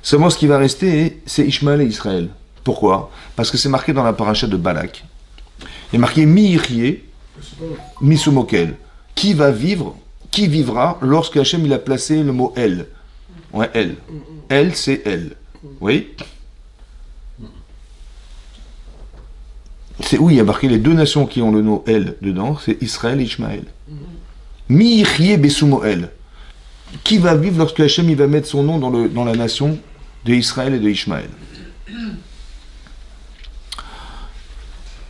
Seulement, ce qui va rester, c'est Ishmaël et Israël. Pourquoi? Parce que c'est marqué dans la paracha de Balak. Il est marqué Mi-Irie, Mi-Sumokel. Qui va vivre qui vivra lorsque Hachem il a placé le mot El. Ouais, El. El, c'est El. Oui. C'est où il y a marqué les deux nations qui ont le nom El dedans, c'est Israël et Ishmaël. Mi yichye besumo El. Qui va vivre lorsque Hachem il va mettre son nom dans la nation de Israël et de Ishmaël.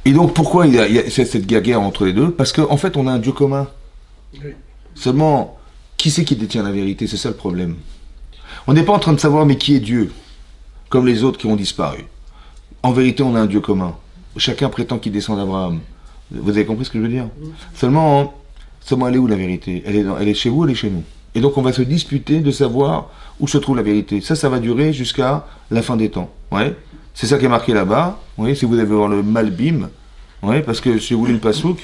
Et donc pourquoi il y a cette guerre entre les deux? Parce qu'en fait on a un Dieu commun. Oui. Seulement, qui c'est qui détient la vérité? C'est ça le problème. On n'est pas en train de savoir mais qui est Dieu, comme les autres qui ont disparu. En vérité on a un Dieu commun. Chacun prétend qu'il descend d'Abraham. Vous avez compris ce que je veux dire? Seulement, elle est où la vérité? Elle est chez vous, elle est chez nous. Et donc on va se disputer de savoir où se trouve la vérité. Ça va durer jusqu'à la fin des temps. Ouais. C'est ça qui est marqué là-bas. Vous voyez, si vous allez voir le Malbim, ouais, parce que si vous voulez le pasouk,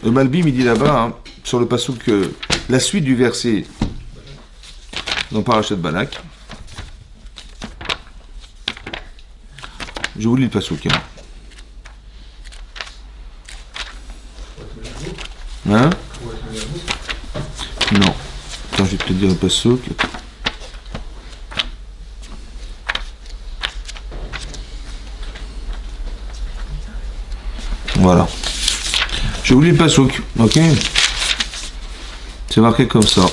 le Malbim il dit là-bas, hein, sur le pasouk, la suite du verset dans Parashat Balak. Je vous lis le pasouk. Hein? Non. Attends, je vais te dire le pasouk. Voilà. Je vous lis le pasouk, ok? C'est marqué comme ça.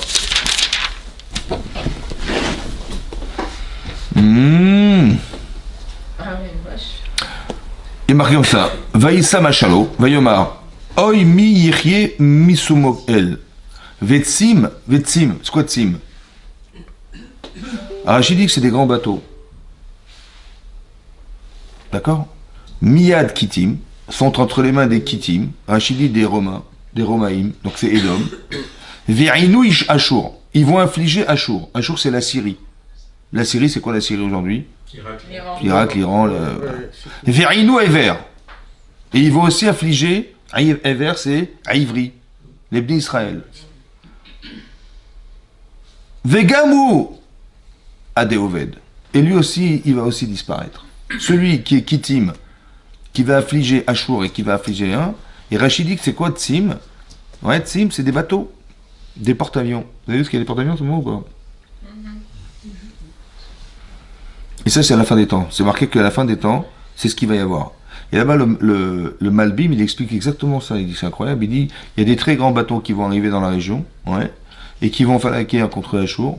Il est marqué comme ça. Vaïssa Machalo, Vaïomar. Oy mi yichye misumo el. Vetsim, c'est quoi tsim? Rachid dit que c'est des grands bateaux. D'accord? Miyad Kittim sont entre les mains des Kittim. Rachid dit des Romains, des Romaïm, donc c'est Edom. Ve'inu ish Ashur. Ils vont infliger Ashur. Ashur c'est la Syrie. La Syrie c'est quoi la Syrie aujourd'hui? L'Irak, l'Iran. Ve'inu Ever. Et ils vont aussi affliger. Ever c'est Ivri, les Bnei Israël. Vegamu Adeoved. Et lui aussi, il va aussi disparaître. Celui qui est Kittim, qui va affliger Ashur et qui va affliger un, et Rachid dit que c'est quoi Tsim? Ouais, Tsim, c'est des bateaux, des porte-avions. Vous avez vu ce qu'il y a des porte-avions ce moment ou pas? Et ça, c'est à la fin des temps. C'est marqué qu'à la fin des temps, c'est ce qu'il va y avoir. Et là-bas, le Malbim, il explique exactement ça. Il dit, c'est incroyable. Il dit, il y a des très grands bateaux qui vont arriver dans la région, ouais, et qui vont faire la guerre contre Ashur,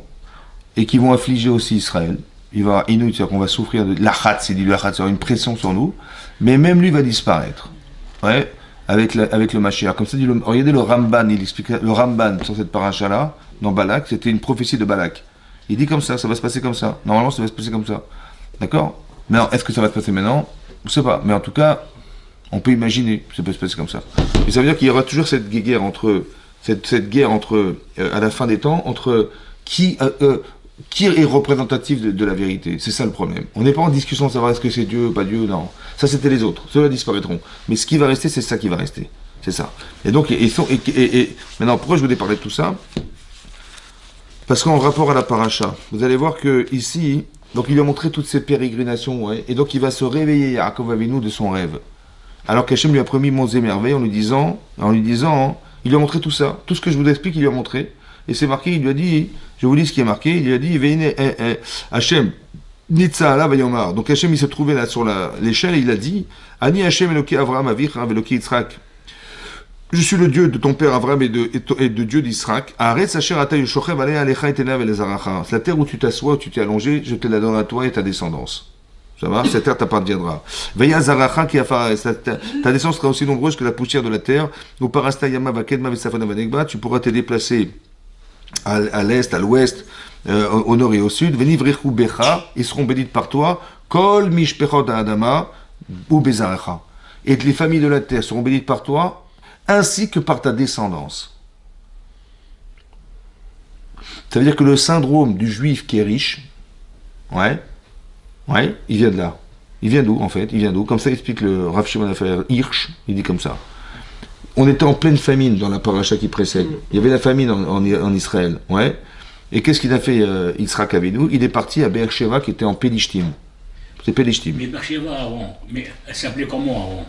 et qui vont affliger aussi Israël. Il va avoir Inuit, c'est-à-dire qu'on va souffrir de l'achat, c'est dit l'achat, c'est une pression sur nous, mais même lui va disparaître. Ouais, avec le Mashiach. Comme ça, dit regardez le Ramban, il explique le Ramban sur cette paracha-là, dans Balak, c'était une prophétie de Balak. Il dit comme ça va se passer comme ça. Normalement, ça va se passer comme ça. D'accord? Mais alors, est-ce que ça va se passer maintenant? Je ne sais pas. Mais en tout cas, on peut imaginer que ça peut se passer comme ça. Et ça veut dire qu'il y aura toujours cette guerre entre, à la fin des temps, entre qui est représentatif de la vérité. C'est ça le problème. On n'est pas en discussion de savoir est-ce que c'est Dieu ou pas Dieu, non. Ça, c'était les autres. Ceux-là disparaîtront. Mais ce qui va rester, c'est ça qui va rester. C'est ça. Et donc, maintenant, pourquoi je voulais parler de tout ça? Parce qu'en rapport à la paracha, vous allez voir que ici, donc il lui a montré toutes ces pérégrinations, ouais, et donc il va se réveiller, Yaakov Avinu, de son rêve. Alors qu'Hachem lui a promis monts et merveilles en lui disant, il lui a montré tout ça. Tout ce que je vous explique, il lui a montré. Et c'est marqué, il lui a dit, je vous lis ce qui est marqué, il lui a dit, Hachem, Nitza Allah Vayomar. Donc Hachem, il s'est trouvé là sur l'échelle et il a dit, Ani Hachem Eloki Avraham Avicha Veloki Yitzhak. Je suis le Dieu de ton père Avraham et de Dieu d'Israël. Arrête Sacher Atay Shochev Alei Alecha Etenav Elezaracha. C'est la terre où tu t'assois, où tu t'es allongé, je te la donne à toi et ta descendance. Ça va? Cette terre t'appartiendra. Veya Zaracha qui ta descendance sera aussi nombreuse que la poussière de la terre. Ou Parastayama Vakedma Vesafana Vanegba. Tu pourras te déplacer à l'est, à l'ouest, au nord et au sud. Venivrechu Becha. Ils seront bénis par toi. Kol Mishpechot Adama ou Bezaracha. Et les familles de la terre seront bénies par toi, ainsi que par ta descendance. Ça veut dire que le syndrome du juif qui est riche, ouais, il vient de là. Il vient d'où, en fait? Il vient d'où? Comme ça explique le Rav Shimon Raphaël Hirsch, il dit comme ça. On était en pleine famine dans la paracha qui précède. Il y avait la famine en Israël, ouais. Et qu'est-ce qu'il a fait Yitzhak Avinu? Il est parti à Beersheva qui était en Pelishtim. C'est Pelishtim. Mais Beersheva avant, mais elle s'appelait comment avant?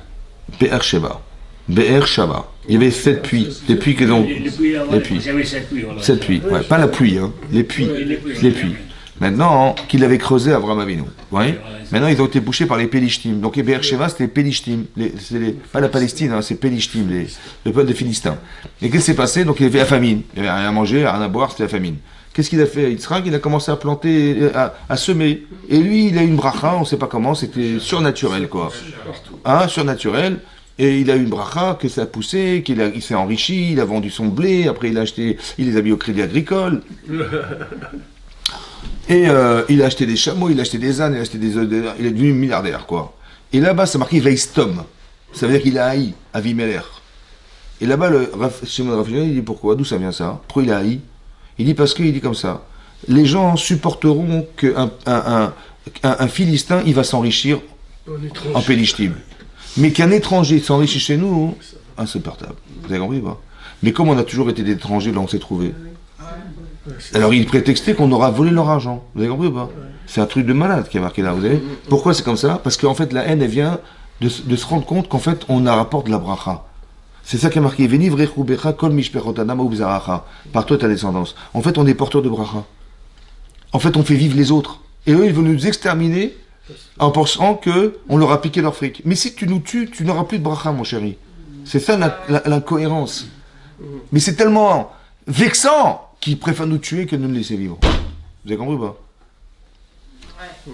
Beersheva. Be'er Shava. Il y avait 7 puits. Les puits qu'ils ont. Les puits. Il y avait 7 puits. Voilà. 7 puits. Ouais, pas la pluie, hein. Les puits. Les puits. Maintenant, qu'il avait creusé Avraham Avinu. Ouais. Maintenant, ils ont été bouchés par les Pélishtim. Donc, les Be'er Sheva, c'était les Pélishtim. Pas la Palestine, hein, c'est Pélishtim, le peuple des Philistins. Et qu'est-ce qui s'est passé? Donc, il y avait la famine. Il n'y avait rien à manger, rien à boire, c'était la famine. Qu'est-ce qu'il a fait? Yitzhak, il a commencé à planter, à semer. Et lui, il a eu une bracha, on ne sait pas comment, c'était surnaturel, quoi. Hein, surnaturel. Et il a eu une bracha, que ça a poussé, il s'est enrichi, il a vendu son blé, après il les a mis au crédit agricole. Et il a acheté des chameaux, il a acheté des ânes, il a acheté des œufs, il est devenu milliardaire, quoi. Et là-bas, c'est marqué Veistom. Ça veut dire qu'il a haï Avimelech. Et là-bas, Shimon Rav il dit pourquoi? D'où ça vient ça? Pourquoi il a haï? Il dit parce qu'il dit comme ça. Les gens supporteront qu'un Philistin, il va s'enrichir en Pélishtim. Mais qu'un étranger s'enrichit chez nous, insupportable. Vous avez compris ou pas? Mais comme on a toujours été des étrangers, là on s'est trouvés. Alors il prétextait qu'on aura volé leur argent. Vous avez compris ou pas? C'est un truc de malade qui est marqué là. Vous savez pourquoi c'est comme ça? Parce qu'en fait la haine, elle vient de se rendre compte qu'en fait on a rapporte de la bracha. C'est ça qui est marqué. Par toi ta descendance. En fait on est porteurs de bracha. En fait on fait vivre les autres. Et eux ils veulent nous exterminer en pensant qu'on leur a piqué leur fric. Mais si tu nous tues, tu n'auras plus de bracha, mon chéri. C'est ça l'incohérence. Mais c'est tellement vexant qu'ils préfèrent nous tuer que de nous laisser vivre. Vous avez compris ou pas? Ouais.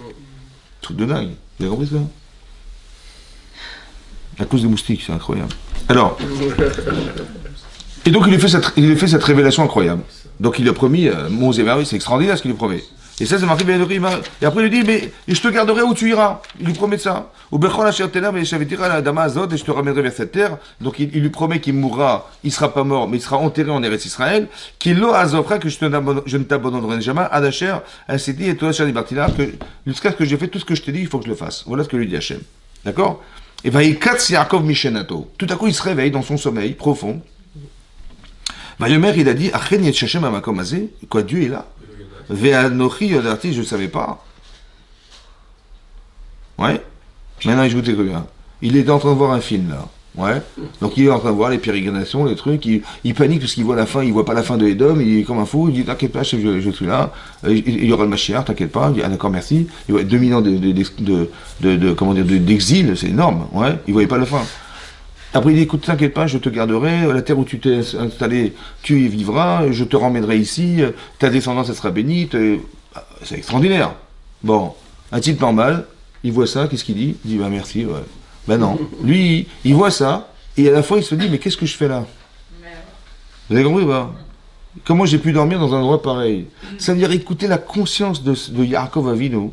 Truc de dingue. Vous avez compris ça? À cause des moustiques, c'est incroyable. Alors, et donc il lui fait cette révélation incroyable. Donc il lui a promis, Mons et Merveilles, c'est extraordinaire ce qu'il lui promet. Et ça, c'est marqué, et après il lui dit, mais je te garderai où tu iras. Il lui promet ça. Ou Bechol Asher Tena, mais Shavitira la Dama Azot, et je te ramènerai vers cette terre. Donc il lui promet qu'il mourra, il sera pas mort, mais il sera enterré en Eretz Israël. Qu'il lo azofra, que je ne t'abandonnerai jamais. Adasher, elle s'est dit, et toi, Shani Bartina, que jusqu'à ce que j'ai fait tout ce que je t'ai dit, il faut que je le fasse. Voilà ce que lui dit Hachem. D'accord? Et va il katz Yaakov Mishenato. Tout à coup, il se réveille dans son sommeil profond. Vayomer, il a dit, Achen Yetchachem Amakom Azé. Quoi, Dieu est là? Ve'anochi Yodarti, je ne savais pas. Ouais. Maintenant, il joue tes combien. Il est en train de voir un film, là. Ouais. Donc, il est en train de voir les pérégrinations, les trucs. Il panique parce qu'il voit la fin. Il voit pas la fin de Edom. Il est comme un fou. Il dit, t'inquiète pas, chef, je suis là. Il y aura le Mashiach, t'inquiète pas. Il dit, ah, d'accord, merci. Il voit 2000 ans d'exil. C'est énorme. Ouais. Il voyait pas la fin. Après, il dit, écoute, t'inquiète pas, je te garderai, la terre où tu t'es installé, tu y vivras, je te ramènerai ici, ta descendance, elle sera bénite. C'est extraordinaire. Bon, un type normal, il voit ça, qu'est-ce qu'il dit? Il dit, bah merci, ouais. Ben non. Lui, il voit ça, et à la fois, il se dit, mais qu'est-ce que je fais là? Vous avez compris ou pas? Comment j'ai pu dormir dans un endroit pareil? Ça veut dire écouter la conscience de Yaakov Avinu,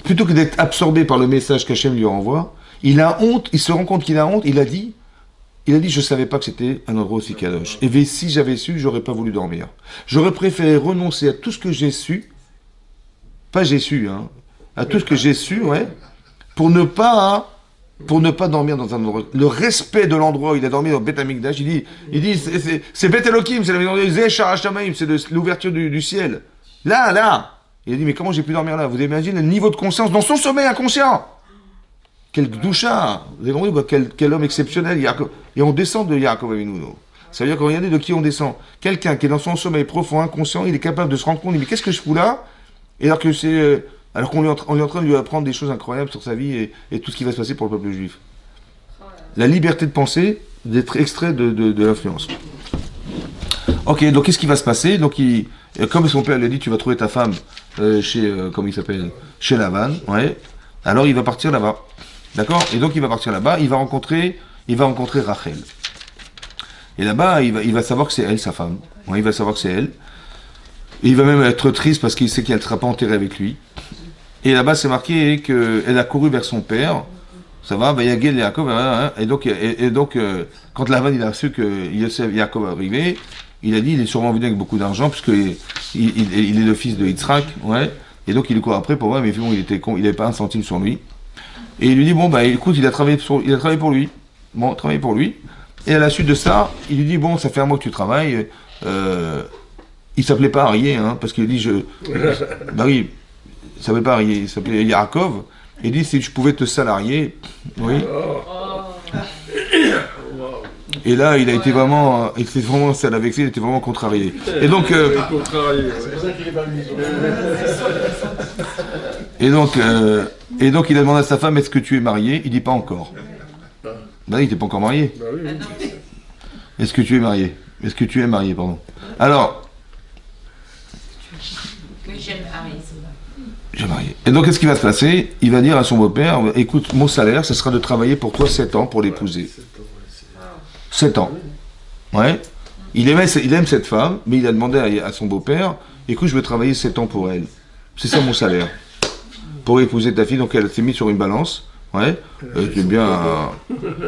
plutôt que d'être absorbé par le message qu'Hachem lui renvoie. Il a honte, il se rend compte qu'il a honte, il a dit, je savais pas que c'était un endroit aussi kadosh. Et si j'avais su, j'aurais pas voulu dormir. J'aurais préféré renoncer à tout ce que j'ai su, pas j'ai su, hein, à tout ce que j'ai su, ouais, pour ne pas dormir dans un endroit. Le respect de l'endroit où il a dormi dans Beth Amikdash, il dit, c'est Beth Elohim, c'est la maison de Zéchar Hashamaim, c'est l'ouverture du ciel. Là. Il a dit, mais comment j'ai pu dormir là? Vous imaginez le niveau de conscience dans son sommeil inconscient? Quel doucha, vous avez compris, quel homme exceptionnel, Yaakov. Et on descend de Yaakov Avinu. Ça veut dire qu'on regardez de qui on descend. Quelqu'un qui est dans son sommeil profond, inconscient, il est capable de se rendre compte, mais qu'est-ce que je fous là? Et alors qu'on est en train de lui apprendre des choses incroyables sur sa vie et tout ce qui va se passer pour le peuple juif. La liberté de penser, d'être extrait de l'influence. Ok, donc qu'est-ce qui va se passer? Donc comme son père lui a dit, tu vas trouver ta femme comment il s'appelle? Chez Lavan, ouais. Alors il va partir là-bas. D'accord? Et donc il va partir là-bas, il va rencontrer Rachel. Et là-bas, il va savoir que c'est elle, sa femme. Ouais, il va savoir que c'est elle. Et il va même être triste parce qu'il sait qu'elle ne sera pas enterrée avec lui. Et là-bas, c'est marqué qu'elle a couru vers son père. Ça va, Vayagel Yaakov, et donc, quand Lavan il a su que Yosef Yaakov arrivait, il a dit, il est sûrement venu avec beaucoup d'argent, puisqu'il il est le fils de Yitzhak, ouais. Et donc il est court après pour voir, mais bon, il était con, il n'avait pas un centime sur lui. Et il lui dit, bon, bah écoute, il a travaillé pour lui. Bon, travaillé pour lui. Et à la suite de ça, il lui dit, bon, ça fait un mois que tu travailles. Il s'appelait pas Arié, hein, parce qu'il dit, bah oui, il s'appelait pas Arié, il s'appelait Yaakov. Il dit, si je pouvais te salarier, oui. Et là, il a été vraiment, ça l'a vexé, il était vraiment contrarié. Et donc, et donc, il a demandé à sa femme, est-ce que tu es marié? Il dit pas encore. Ben, il n'était pas encore marié. Bah oui, oui. Est-ce que tu es marié? Est-ce que tu es marié, pardon. Alors, j'ai marié. Et donc, qu'est-ce qui va se passer? Il va dire à son beau-père, écoute, mon salaire, ce sera de travailler pour toi 7 ans pour l'épouser. 7 ans. Ouais. Il aime cette femme, mais il a demandé à son beau-père, écoute, je veux travailler 7 ans pour elle. C'est ça mon salaire. Pour épouser ta fille, donc elle s'est mise sur une balance. Ouais. C'est bien.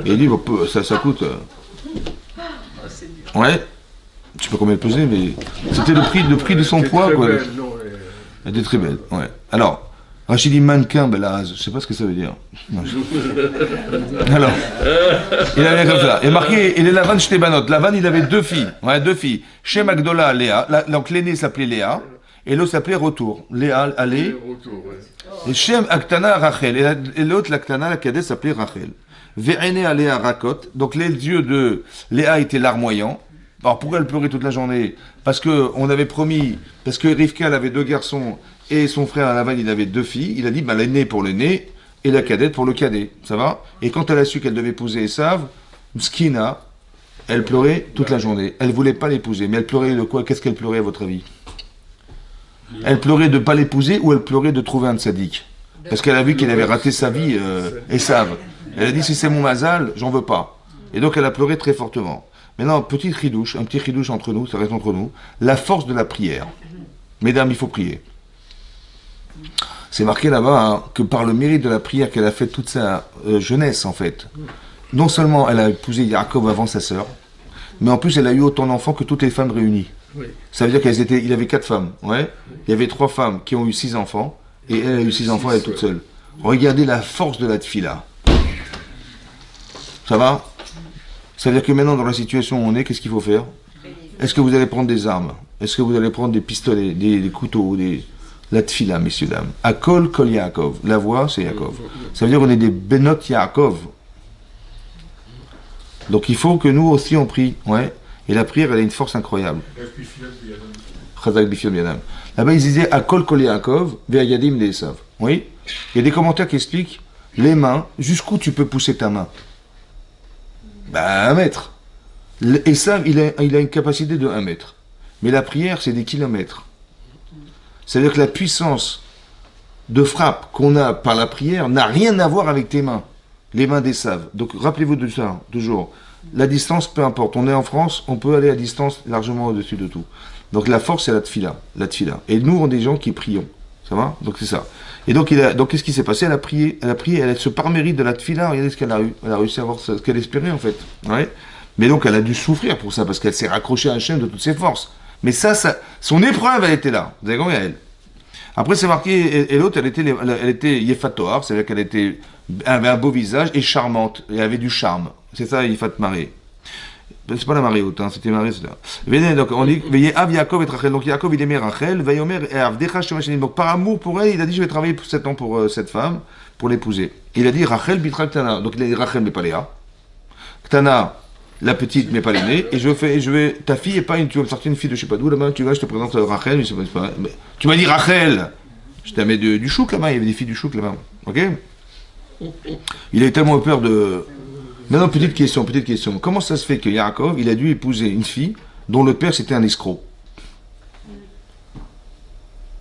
Et il dit, bon, ça coûte. Ouais. Je sais pas combien elle pesait, mais c'était le prix de son poids, quoi. Elle était très belle, ouais. Alors, Rachid dit mannequin, ben là, je sais pas ce que ça veut dire. Non, alors, il avait comme ça. Il est marqué, il est Lavan Shtebanot. Lavan, il avait 2 filles. Ouais, 2 filles. Shem Agdola, Léa. Donc l'aînée s'appelait Léa. Et l'autre s'appelait Retour. Léa, allez. Et Shem Aktana, Rachel. Et l'autre, l'Aktana, la cadet, s'appelait Rachel. Ve'ene Léa Rakot. Donc les yeux de Léa étaient larmoyants. Alors pourquoi elle pleurait toute la journée? Parce que on avait promis, parce que Rivka elle avait 2 garçons et son frère Lavan il avait 2 filles. Il a dit l'aînée pour l'aîné et la cadette pour le cadet, ça va? Et quand elle a su qu'elle devait épouser Esav, Skina, elle pleurait toute la journée. Elle voulait pas l'épouser, mais elle pleurait de quoi? Qu'est-ce qu'elle pleurait à votre avis? Elle pleurait de pas l'épouser ou elle pleurait de trouver un tzaddik? Parce qu'elle a vu qu'elle avait raté sa vie, Esav. Elle a dit si c'est mon mazal, j'en veux pas. Et donc elle a pleuré très fortement. Maintenant, un petit chidouche entre nous, ça reste entre nous, la force de la prière. Mesdames, il faut prier. C'est marqué là-bas hein, que par le mérite de la prière qu'elle a fait toute sa jeunesse, en fait, non seulement elle a épousé Yaakov avant sa sœur, mais en plus elle a eu autant d'enfants que toutes les femmes réunies. Oui. Ça veut dire il avait 4 femmes, ouais. Il y avait 3 femmes qui ont eu 6 enfants, et elle a eu 6 enfants, elle est toute seule. Regardez la force de la tfila. Ça va? Ça veut dire que maintenant, dans la situation où on est, qu'est-ce qu'il faut faire? Est-ce que vous allez prendre des armes? Est-ce que vous allez prendre des pistolets, des couteaux, la tfila, messieurs, dames? Akol kol Yaakov. La voix, c'est Yaakov. Ça veut dire qu'on est des Benot Yaakov. Donc il faut que nous aussi on prie. Ouais. Et la prière, elle a une force incroyable. Là-bas, ils disaient Akol kol Yaakov, ve'ayadim le'esav. Oui? Il y a des commentaires qui expliquent les mains, jusqu'où tu peux pousser ta main? Ben, 1 mètre. Esav, il a une capacité de 1 mètre. Mais la prière, c'est des kilomètres. C'est-à-dire que la puissance de frappe qu'on a par la prière n'a rien à voir avec tes mains. Les mains d'Esav. Donc, rappelez-vous de ça, toujours. La distance, peu importe. On est en France, on peut aller à distance largement au-dessus de tout. Donc, la force, c'est la tfila. Et nous, on est des gens qui prions. Ça va? Donc, c'est ça. Et donc, qu'est-ce qui s'est passé? Elle a prié, elle se par mérite de la tfila, regardez ce qu'elle a eu. Elle a réussi à avoir ce qu'elle espérait, en fait. Ouais. Mais donc, elle a dû souffrir pour ça, parce qu'elle s'est raccrochée à Hachem de toutes ses forces. Mais ça, son épreuve, elle était là. Vous avez compris, elle. Après, c'est marqué, et l'autre, elle était Yefatoar, c'est-à-dire qu'elle avait un beau visage et charmante. Elle avait du charme. C'est ça, Yefat Maré. C'est pas la marée haute, hein, c'était marée, c'est là. Venez, donc, on dit, veillez Av Yaakov et Rachel. Donc, Yaakov, il aimait Rachel, Vayomer et Avdecha Shemashim. Donc, par amour pour elle, il a dit, je vais travailler pour 7 ans pour cette femme, pour l'épouser. Il a dit, Rachel bitra Ktana. Donc, il a dit, Rachel, mais pas Léa. Ktana, la petite, mais pas l'aînée. Et ta fille est pas tu vas me sortir une fille de je sais pas d'où, là-bas, tu vas, je te présente Rachel, je sais pas, mais, tu m'as dit Rachel. Je t'ai mis du chouk là-bas, il y avait des filles du chouk là-bas. Ok? Il a eu tellement peur de. Maintenant, petite question. Comment ça se fait que Yaakov, il a dû épouser une fille dont le père c'était un escroc?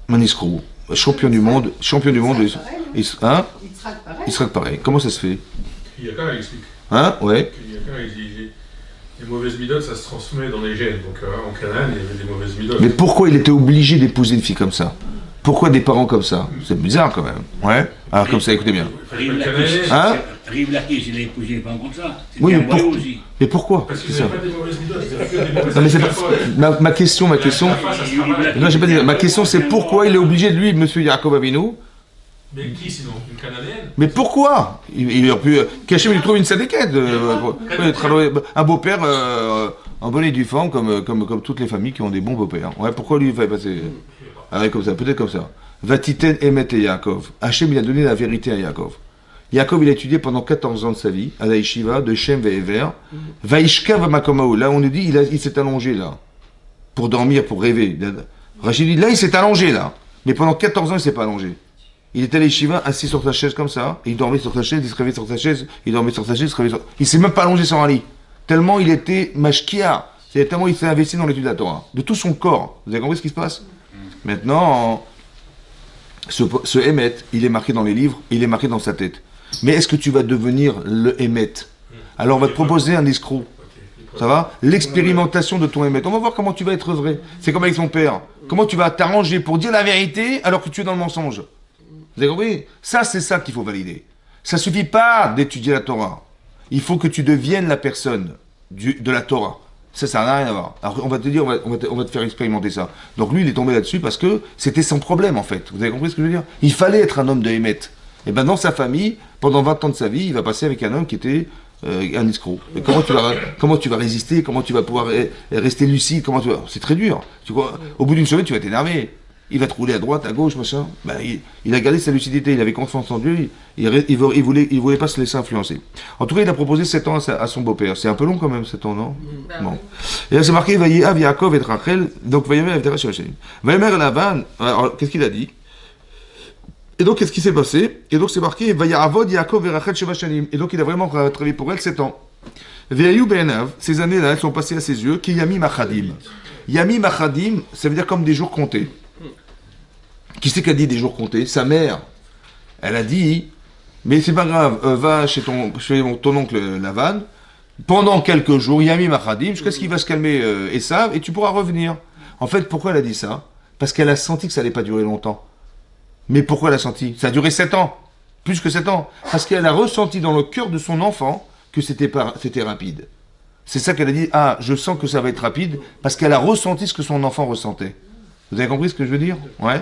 Un escroc. Champion du monde. Il sera pareil. Comment ça se fait? Yaakov, il explique. Hein? Ouais. Yaakov, il dit les mauvaises midotes, ça se transmet dans les gènes. Donc en Canaan, il y avait des mauvaises midotes. Mais pourquoi il était obligé d'épouser une fille comme ça? Pourquoi des parents comme ça? C'est bizarre quand même. Ouais. Alors comme ça, écoutez bien. Hein? Rive Lakis, il a épousé pas comme ça. Oui, mais pourquoi? Parce qu'il n'y a pas des mauvaises midotes. Non, mais c'est pas... ma question. Non, j'ai pas dit. Ma question, c'est pourquoi il est obligé de lui, Monsieur Yaakov Avinu. Mais qui sinon? Une Cananéenne? Mais pourquoi? Il aurait pu cacher, mais il trouve une sadéquette. Un beau-père en bonne et due forme, comme toutes les familles qui ont des bons beaux-pères. Ouais, pourquoi lui il fallait passer comme ça, peut-être comme ça. Vatiten emet et Yaakov. Hachem, il a donné la vérité à Yaakov. Yaakov, il a étudié pendant 14 ans de sa vie, à la yeshiva, de Shem Ve'ever. Vaishkav Makomaou. Là, on nous dit, il s'est allongé, là. Pour dormir, pour rêver. Rachid dit, là, il s'est allongé, là. Mais pendant 14 ans, il s'est pas allongé. Il était à la yeshiva, assis sur sa chaise comme ça, et il dormait sur sa chaise, il se réveillait sur sa chaise, il dormait sur sa chaise, il se réveillait sur... Il s'est même pas allongé sur un lit. Tellement il était mashkia. C'est tellement il s'est investi dans l'étude de la Torah. De tout son corps. Vous avez compris ce qui se passe? Maintenant, ce Emet, il est marqué dans les livres, il est marqué dans sa tête. Mais est-ce que tu vas devenir le Emet? Alors on va te proposer un escroc. Ça va? L'expérimentation de ton Emet. On va voir comment tu vas être vrai. C'est comme avec son père. Comment tu vas t'arranger pour dire la vérité alors que tu es dans le mensonge. Vous avez compris? Ça, c'est ça qu'il faut valider. Ça suffit pas d'étudier la Torah. Il faut que tu deviennes la personne de la Torah. Ça n'a rien à voir. Alors on va te dire, on va te faire expérimenter ça. Donc lui, il est tombé là-dessus parce que c'était son problème en fait. Vous avez compris ce que je veux dire? Il fallait être un homme de Emet. Et ben dans sa famille, pendant 20 ans de sa vie, il va passer avec un homme qui était un escroc. Et comment tu vas résister? Comment tu vas pouvoir rester lucide? C'est très dur. Tu vois, au bout d'une semaine, tu vas t'énerver. Il va te rouler à droite, à gauche, machin. Ben, il a gardé sa lucidité, il avait confiance en Dieu, il voulait pas se laisser influencer. En tout cas, il a proposé 7 ans à son beau-père. C'est un peu long quand même, 7 ans, non? Bon. Et là, c'est marqué, Vaïav, Yaakov et Rachel, donc Vaïamer et Rachel. Vaïamer Lavan, alors, qu'est-ce qu'il a dit? Et donc, qu'est-ce qui s'est passé? Et donc, c'est marqué, Vaïavod, Yaakov et Rachel Sheva Shanim. Et donc, il a vraiment travaillé pour elle 7 ans. Ve'ayu be'enav, ces années-là, elles sont passées à ses yeux, qui Yami Machadim. Yami Machadim, ça veut dire comme des jours comptés. Qui c'est qui a dit des jours comptés? Sa mère. Elle a dit, mais c'est pas grave, va chez ton oncle Lavan, pendant quelques jours, Yami Machadim, jusqu'à ce qu'il va se calmer Esav, et tu pourras revenir. En fait, pourquoi elle a dit ça? Parce qu'elle a senti que ça allait pas durer longtemps. Mais pourquoi elle a senti? Ça a duré 7 ans. Plus que 7 ans. Parce qu'elle a ressenti dans le cœur de son enfant que c'était rapide. C'est ça qu'elle a dit, ah, je sens que ça va être rapide, parce qu'elle a ressenti ce que son enfant ressentait. Vous avez compris ce que je veux dire? Ouais.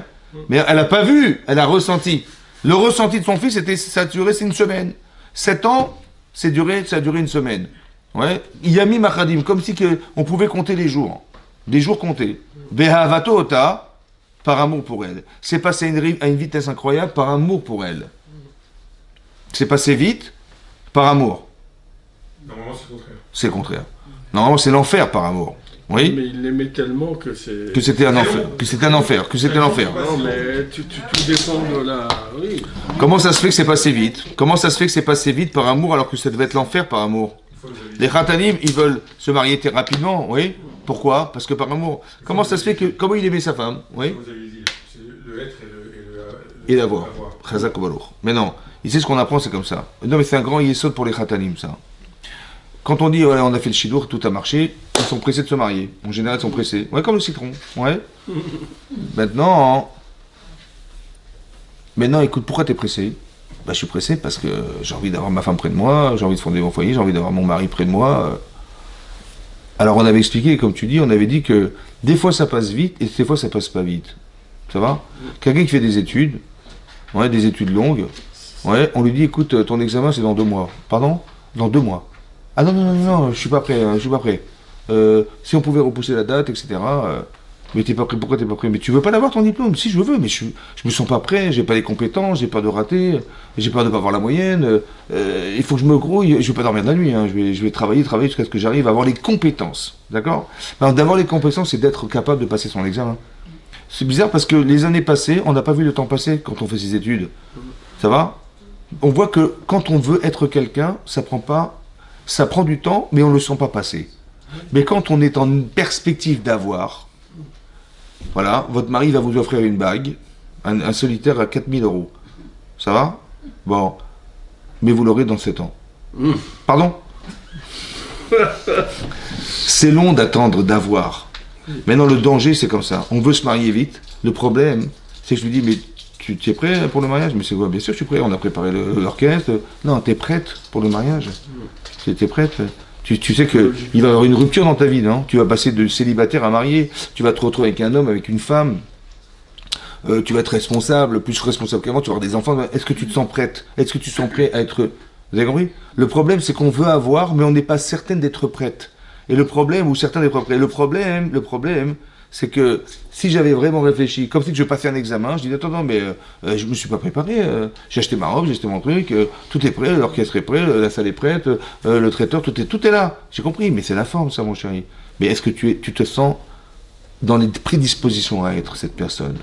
Mais elle n'a pas vu, elle a ressenti. Le ressenti de son fils, ça a duré, c'est une semaine. 7 ans, ça a duré une semaine. Ouais. Yami Machadim, comme si on pouvait compter les jours. Des jours comptés. Behavato ota, par amour pour elle. C'est passé à une vitesse incroyable par amour pour elle. C'est passé vite par amour. Normalement, c'est le contraire. C'est le contraire. Normalement, c'est l'enfer par amour. Oui. Mais il l'aimait tellement que c'est... Que c'était un enfer. Que c'était un enfer. Que c'était l'enfer. Non, mais tout dépend de la... Oui. Comment ça se fait que c'est passé vite? Comment ça se fait que c'est passé vite par amour alors que ça devait être l'enfer par amour? Les Khatanim, ils veulent se marier très rapidement, oui. Pourquoi? Parce que par amour. Comment ça se fait que... Comment il aimait sa femme? Oui. Vous avez dit, c'est le être et l'avoir. Chazak Obalour. Mais non, ici ce qu'on apprend c'est comme ça. Non mais c'est un grand yesod pour les Khatanim ça. Quand on dit, ouais, on a fait le shidour, tout a marché, ils sont pressés de se marier. En général, ils sont pressés. Ouais, comme le citron. Ouais. Maintenant, écoute, pourquoi t'es pressé? Bah, je suis pressé parce que j'ai envie d'avoir ma femme près de moi, j'ai envie de fonder mon foyer, j'ai envie d'avoir mon mari près de moi. Alors, on avait expliqué, comme tu dis, on avait dit que des fois ça passe vite et des fois ça passe pas vite. Ça va? Quelqu'un qui fait des études longues, ouais, on lui dit, écoute, ton examen c'est dans 2 mois. Pardon? Dans 2 mois. Ah non, je suis pas prêt, si on pouvait repousser la date, etc. Mais t'es pas prêt, pourquoi t'es pas prêt? Mais tu veux pas d'avoir ton diplôme? Si, je veux, mais je me sens pas prêt, j'ai pas les compétences, j'ai peur de rater, j'ai peur de pas avoir la moyenne, il faut que je me grouille, je vais pas dormir de la nuit, hein, je vais travailler jusqu'à ce que j'arrive à avoir les compétences, d'accord? Alors d'avoir les compétences, c'est d'être capable de passer son examen. C'est bizarre parce que les années passées, on n'a pas vu le temps passer quand on fait ses études. Ça va? On voit que quand on veut être quelqu'un, ça prend du temps, mais on ne le sent pas passer. Mais quand on est en perspective d'avoir, voilà, votre mari va vous offrir une bague, un solitaire à 4 000 €. Ça va? Bon. Mais vous l'aurez dans 7 ans. Pardon? C'est long d'attendre, d'avoir. Maintenant, le danger, c'est comme ça. On veut se marier vite. Le problème, c'est que je lui dis, mais tu es prêt pour le mariage? Mais c'est quoi? Bien sûr, je suis prêt. On a préparé l'orchestre. Non, tu es prête pour le mariage? Tu es prête? Tu sais qu'il va y avoir une rupture dans ta vie, non? Tu vas passer de célibataire à marié. Tu vas te retrouver avec un homme, avec une femme. Tu vas être responsable, plus responsable qu'avant. Tu vas avoir des enfants. Est-ce que tu te sens prête? Est-ce que tu te sens prêt à être... Vous avez compris? Le problème, c'est qu'on veut avoir, mais on n'est pas certaine d'être prête. Et le problème, ou certains d'être prêts. Le problème, c'est que si j'avais vraiment réfléchi, comme si je passais un examen, je dis attends, non, mais je me suis pas préparé, j'ai acheté ma robe, j'ai acheté mon truc, tout est prêt, l'orchestre est prêt, la salle est prête, le traiteur, tout est là. J'ai compris, mais c'est la forme, ça, mon chéri. Mais est-ce que tu te sens dans les prédispositions à être cette personne?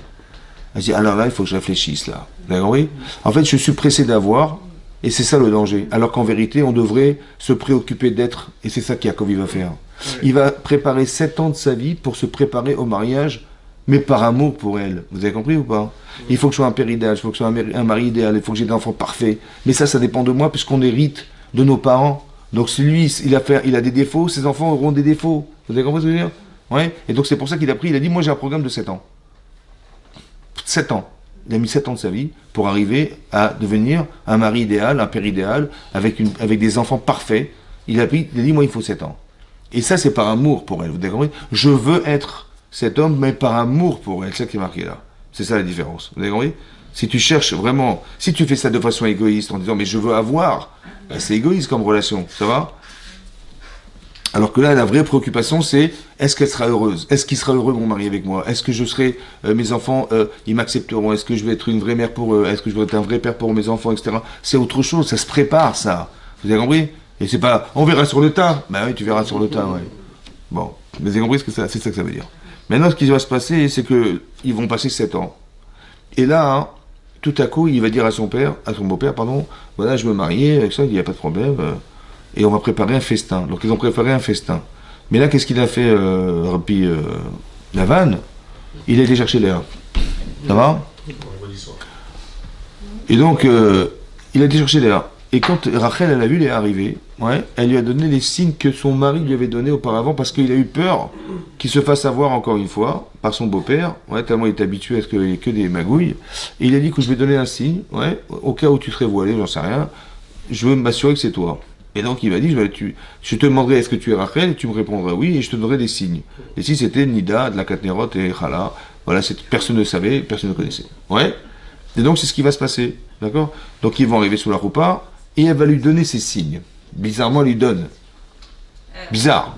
Elle dit, alors là, il faut que je réfléchisse, là. Vous avez compris? En fait, je suis pressé d'avoir, et c'est ça le danger. Alors qu'en vérité, on devrait se préoccuper d'être, et c'est ça qu'Yaakov va faire. Il va préparer 7 ans de sa vie pour se préparer au mariage, mais par amour pour elle. Vous avez compris ou pas? Il faut que je sois un père idéal, il faut que je sois un mari idéal, il faut que j'ai des enfants parfaits. Mais ça dépend de moi, puisqu'on hérite de nos parents. Donc si lui, il a des défauts, ses enfants auront des défauts. Vous avez compris ce que je veux dire? Ouais. Et donc c'est pour ça qu'il a dit, moi j'ai un programme de 7 ans. 7 ans. Il a mis 7 ans de sa vie pour arriver à devenir un mari idéal, un père idéal, avec des enfants parfaits. Il a dit, moi il faut 7 ans. Et ça c'est par amour pour elle, vous avez compris? Je veux être cet homme, mais par amour pour elle. C'est ça qui est marqué là. C'est ça la différence. Vous avez compris? Si tu cherches vraiment, si tu fais ça de façon égoïste, en disant, mais je veux avoir, ben, c'est égoïste comme relation, ça va? Alors que là, la vraie préoccupation, c'est est-ce qu'elle sera heureuse? Est-ce qu'il sera heureux, mon mari, avec moi? Est-ce que je serai, mes enfants, ils m'accepteront? Est-ce que je vais être une vraie mère pour eux? Est-ce que je vais être un vrai père pour mes enfants, etc. C'est autre chose, ça se prépare, ça. Vous avez compris? Et c'est pas, on verra sur le tas. Ben oui, tu verras sur le tas, ouais. Bon, vous avez compris c'est ça que ça veut dire. Maintenant, ce qui va se passer, c'est que ils vont passer 7 ans. Et là, hein, tout à coup, il va dire à son beau-père, pardon, voilà, je veux me marier, avec ça, il n'y a pas de problème. Et on va préparer un festin. Donc ils ont préparé un festin. Mais là, qu'est-ce qu'il a fait, Rabbi Lavan? Il a été chercher Léa. Ça va? Et donc, il a été chercher Léa. Et quand Rachel, elle a vu Léa arriver, ouais, elle lui a donné les signes que son mari lui avait donnés auparavant, parce qu'il a eu peur qu'il se fasse avoir encore une fois par son beau-père, ouais, tellement il est habitué à ce qu'il n'y ait que des magouilles. Et il a dit que je vais donner un signe, ouais, au cas où tu serais voilé, j'en sais rien, je veux m'assurer que c'est toi. Et donc il m'a dit, je te demanderai est-ce que tu es Rachel, et tu me répondras oui, et je te donnerai des signes. Les signes c'était Nida, de la Katnerot et Chala. Voilà, personne ne savait, personne ne connaissait. Ouais. Et donc c'est ce qui va se passer, d'accord? Donc ils vont arriver sous la roupa, et elle va lui donner ses signes. Bizarrement, elle lui donne. Bizarre.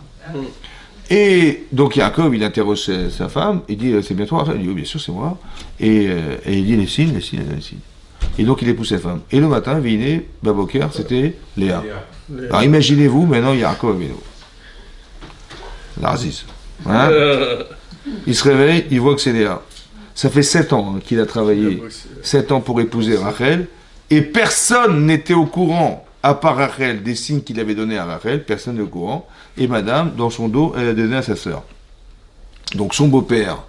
Et donc Yaakov, il interroge sa femme, il dit, c'est bien toi Rachel? Il dit, oui, bien sûr, c'est moi. Et il dit les signes. Et donc il épouse sa femme. Et le matin, Viné, Baboker, c'était Léa. Alors imaginez-vous, maintenant Yaakov avec nous. L'Aziz. Hein? Il se réveille, il voit que c'est Léa. Ça fait 7 ans qu'il a travaillé. 7 ans pour épouser Rachel. Et personne n'était au courant, à part Rachel, des signes qu'il avait donnés à Rachel. Personne n'est au courant. Et madame, dans son dos, elle a donné à sa sœur. Donc son beau-père,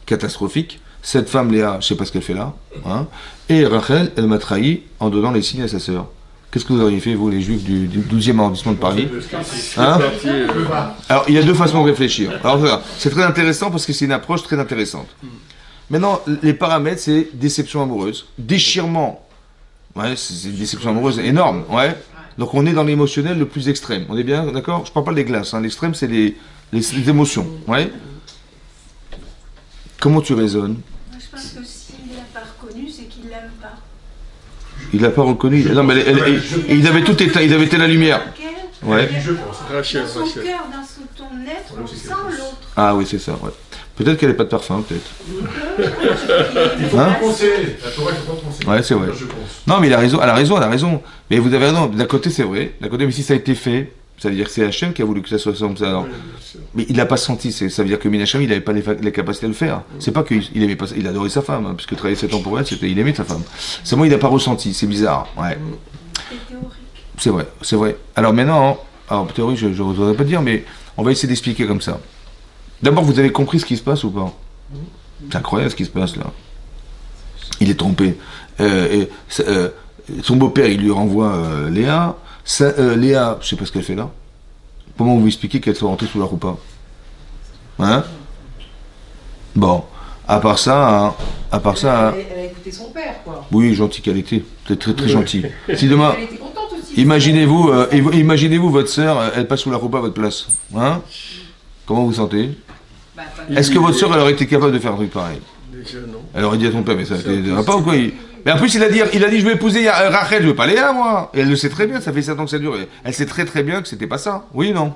catastrophique. Cette femme, Léa, je ne sais pas ce qu'elle fait là. Hein, et Rachel, elle m'a trahi en donnant les signes à sa sœur. Qu'est-ce que vous auriez fait, vous, les juifs du 12e arrondissement de Paris? Hein? Alors, il y a 2 façons de réfléchir. Alors, voilà, c'est très intéressant parce que c'est une approche très intéressante. Maintenant, les paramètres, c'est déception amoureuse, déchirement. Ouais, c'est une déception amoureuse énorme. Ouais. Donc, on est dans l'émotionnel le plus extrême. On est bien d'accord? Je ne parle pas des glaces. Hein. L'extrême, c'est les émotions. Ouais. Comment tu raisonnes? Je pense que s'il ne l'a pas reconnu, c'est qu'il ne l'aime pas. Il l'a pas reconnu. Non, mais il avait tout éteint, il avait éteint la lumière. Ouais. Rachel. Dans son cœur, dans son être, on sent l'autre. Ah oui, c'est ça, ouais. Peut-être qu'elle n'avait pas de parfum, peut-être. Il faut pas penser. La Torah, il ne faut pas penser. Ouais, c'est vrai. Non, mais il a raison, elle a raison. Mais vous avez raison, d'un côté, c'est vrai. D'un côté, mais si ça a été fait, ça veut dire que c'est Hachem qui a voulu que ça soit comme ça. Alors. Mais il n'a pas senti, ça veut dire que Minachem, il n'avait pas les capacités de le faire. C'est pas qu'il aimait pas, il adorait sa femme, hein, puisque travailler 7 ans pour elle, il aimait sa femme. C'est moi, il n'a pas ressenti, c'est bizarre. Ouais. C'est théorique. C'est vrai. Alors maintenant, théorie, je ne voudrais pas dire, mais on va essayer d'expliquer comme ça. D'abord, vous avez compris ce qui se passe ou pas? C'est incroyable ce qui se passe là. Il est trompé. Son beau-père, il lui renvoie Léa. Léa, je ne sais pas ce qu'elle fait là. Comment vous expliquez qu'elle soit rentrée sous la roupa? Hein? Bon, à part ça... Elle a écouté son père, quoi. Oui, gentil qu'elle était. C'est très très gentil. Si demain... Elle était contente aussi. Imaginez-vous votre sœur, elle passe sous la roupa à votre place. Hein? Comment vous vous sentez? Est-ce que votre sœur, elle aurait été capable de faire un truc pareil? Déjà, non. Elle aurait dit à ton père, mais ça va pas ou quoi? Mais en plus, il a dit, je vais épouser Rachel, je veux pas Léa, moi. Et elle le sait très bien, ça fait 7 ans que ça dure. Elle sait très très bien que c'était pas ça. Oui ou non?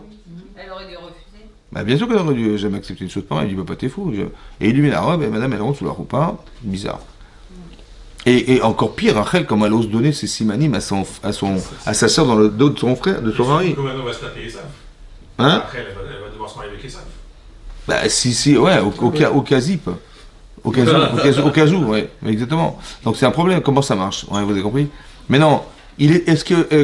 Elle aurait dû refuser. Bah, bien sûr qu'elle aurait dû jamais accepter une chose pareille. Il dit, bah, pas t'es fou. Et il lui met la robe, et madame, elle rentre sous la roupa. Bizarre. Et encore pire, Rachel, comme elle ose donner ses simanim à sa sœur dans le dos de son frère, de son mari. Maintenant, on va se taper Esav. Hein? Après, elle va devoir se marier avec Esav. Bah, si, ouais, au cas zip. Au cas où, ouais, exactement. Donc c'est un problème, comment ça marche? Ouais, vous avez compris? Mais non,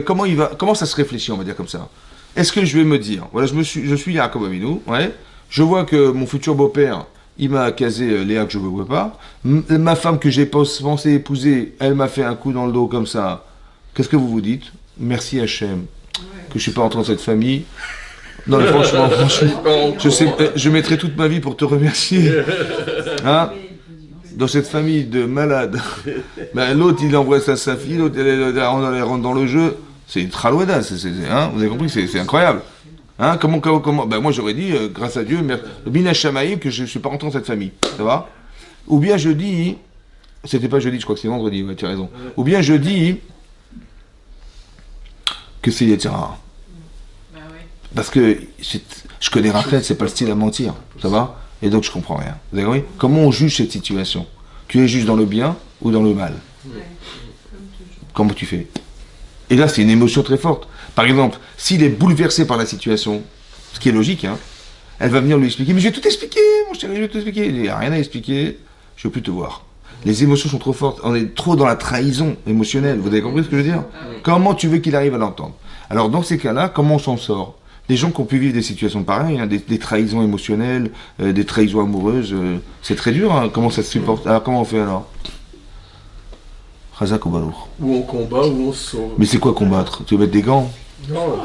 comment ça se réfléchit, on va dire comme ça? Est-ce que je vais me dire, voilà, je suis Yaakov Avinu, ouais, je vois que mon futur beau-père, il m'a casé Léa que je ne veux pas, ma femme que j'ai pensé épouser, elle m'a fait un coup dans le dos comme ça, qu'est-ce que vous vous dites? Merci Hachem, que je ne suis pas entré dans cette famille. Non, mais franchement, je mettrai toute ma vie pour te remercier. Hein? Dans cette famille de malades. Ben, l'autre, il envoie ça à sa fille, l'autre, elle rentre dans le jeu. C'est une tralouada, hein? Vous avez compris, c'est incroyable. Hein? Comment ben, moi, j'aurais dit, grâce à Dieu, Bina Shamaïm, que je ne suis pas rentré dans cette famille. Ça va? Ou bien je dis, c'était pas jeudi, je crois que c'est vendredi, ouais, tu as raison. Ou bien je dis que c'est Yetzirah. Parce que je connais Rachel, c'est pas le style à mentir, ça va? Et donc je comprends rien. Vous avez compris? Comment on juge cette situation? Tu es juge dans le bien ou dans le mal? Comment tu fais? Et là, c'est une émotion très forte. Par exemple, s'il est bouleversé par la situation, ce qui est logique, hein, elle va venir lui expliquer, mais je vais tout expliquer, mon chéri, je vais tout expliquer. Il n'y a rien à expliquer, je ne veux plus te voir. Les émotions sont trop fortes, on est trop dans la trahison émotionnelle, vous avez compris ce que je veux dire? Comment tu veux qu'il arrive à l'entendre? Alors dans ces cas-là, comment on s'en sort? Des gens qui ont pu vivre des situations pareilles, hein, des trahisons émotionnelles, des trahisons amoureuses, c'est très dur, hein, comment ça se supporte? Alors comment on fait alors? Razak ou Balour? Ou on combat, ou on se sauve. Mais c'est quoi combattre? Tu veux mettre des gants? Non,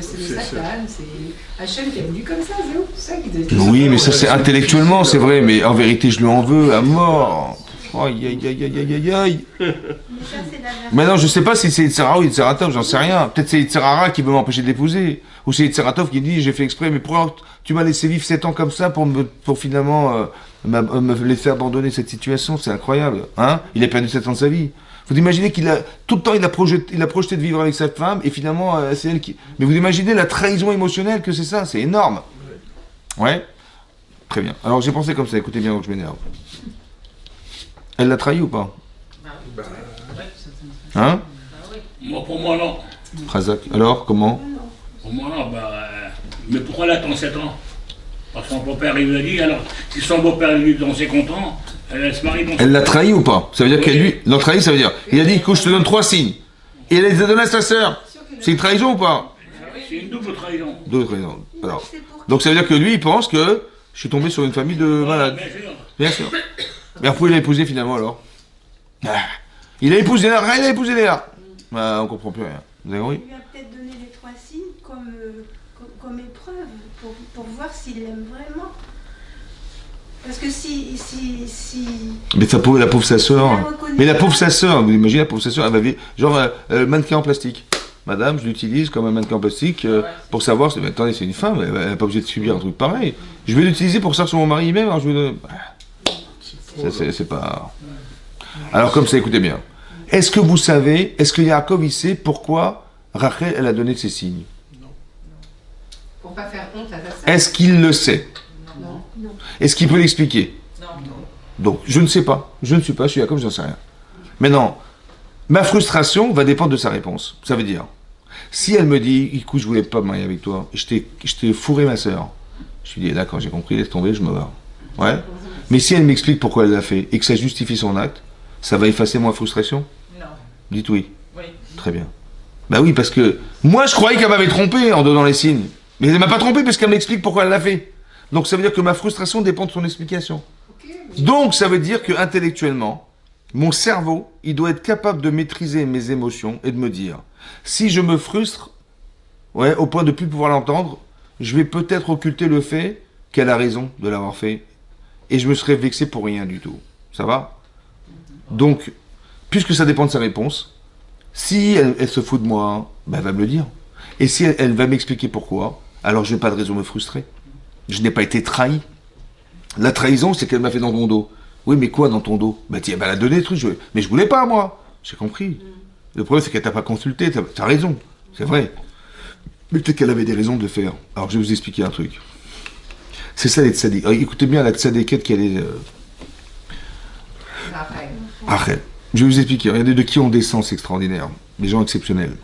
C'est le Satan, c'est Hachem qui a voulu comme ça, c'est ça qui doit être. Oui, mais ça c'est intellectuellement, c'est vrai, mais en vérité je lui en veux à mort. Aïe, aïe, aïe, aïe, aïe, aïe. Mais ça, c'est la version. Maintenant, je sais pas si c'est Yitzhara ou Yitzharatov, j'en sais rien. Peut-être c'est Yitzhara qui veut m'empêcher de l'épouser. Ou c'est Yitzharatov qui dit, j'ai fait exprès, mais pourquoi tu m'as laissé vivre 7 ans comme ça pour finalement me laisser abandonner cette situation? C'est incroyable. Hein? Il a perdu 7 ans de sa vie. Vous imaginez tout le temps, il a projeté de vivre avec sa femme, et finalement, c'est elle qui... Mais vous imaginez la trahison émotionnelle que c'est ça? C'est énorme. Ouais? Très bien. Alors j'ai pensé comme ça, écoutez bien, donc je m'énerve. Elle l'a trahi ou pas? Hein? Moi, pour moi, non. Razak. Alors, comment? Pour moi, non. Mais pourquoi elle attend 7 ans? Parce que son beau-père, il lui a dit, alors, si son beau-père lui dit, c'est content, elle se marie dans... Elle l'a trahi ou pas? Ça veut dire qu'elle lui... L'a trahi, ça veut dire... Il a dit, écoute, je te donne 3 signes. Et elle les a donnés à sa sœur. C'est une trahison ou pas? C'est une double trahison. Double trahison. Alors. Donc ça veut dire que lui, il pense que je suis tombé sur une famille de malades. Bien sûr. Bien sûr. Mais pourquoi il a épousé finalement alors? Il a épousé Léa, il a épousé Léa. On comprend plus rien. Vous avez compris? Il lui a peut-être donné les 3 signes comme épreuve pour voir s'il l'aime vraiment. Parce que si... Mais la pauvre sa sœur. Il a reconnu Mais la ça. pauvre sa sœur, vous imaginez la pauvre sa sœur, elle va vivre genre mannequin en plastique. Madame, je l'utilise comme un mannequin en plastique pour savoir. Mais attendez, c'est une femme, elle n'est pas obligée de subir un truc pareil. Je vais l'utiliser pour sortir sur mon mari même. Alors je vais ça, c'est pas. Alors comme ça, écoutez bien. Est-ce que vous savez, est-ce que Yaakov il sait pourquoi Rachel elle a donné ces signes? Pour pas faire honte à ta sœur. Est-ce qu'il le sait? Non. Est-ce qu'il peut l'expliquer? Non. Donc, je ne sais pas. Je ne suis pas, je suis Yaakov, je n'en sais rien. Maintenant, ma frustration va dépendre de sa réponse. Ça veut dire, si elle me dit, écoute, je voulais pas me marier avec toi, je t'ai fourré ma sœur. Je lui dis, d'accord, j'ai compris, laisse tomber, je me barre. Ouais. Mais si elle m'explique pourquoi elle l'a fait et que ça justifie son acte, ça va effacer ma frustration? Non. Dites oui. Oui. Très bien. Bah oui, parce que moi, je croyais qu'elle m'avait trompé en donnant les signes. Mais elle m'a pas trompé parce qu'elle m'explique pourquoi elle l'a fait. Donc ça veut dire que ma frustration dépend de son explication. Donc ça veut dire que intellectuellement, mon cerveau, il doit être capable de maîtriser mes émotions et de me dire, si je me frustre, au point de ne plus pouvoir l'entendre, je vais peut-être occulter le fait qu'elle a raison de l'avoir fait et je me serais vexé pour rien du tout. Ça va? Donc, puisque ça dépend de sa réponse, si elle se fout de moi, elle va me le dire. Et si elle va m'expliquer pourquoi, alors je n'ai pas de raison de me frustrer. Je n'ai pas été trahi. La trahison, c'est qu'elle m'a fait dans ton dos. Oui, mais quoi dans ton dos? Tiens, elle a donné des trucs, mais je voulais pas, moi. J'ai compris. Le problème, c'est qu'elle t'a pas consulté, t'as raison, c'est vrai. Mais peut-être qu'elle avait des raisons de le faire. Alors, je vais vous expliquer un truc. C'est ça les tzaddik. Écoutez bien la tzaddiket qu'elle est... Rachel. Je vais vous expliquer. Regardez de qui on descend, c'est extraordinaire. Des gens exceptionnels.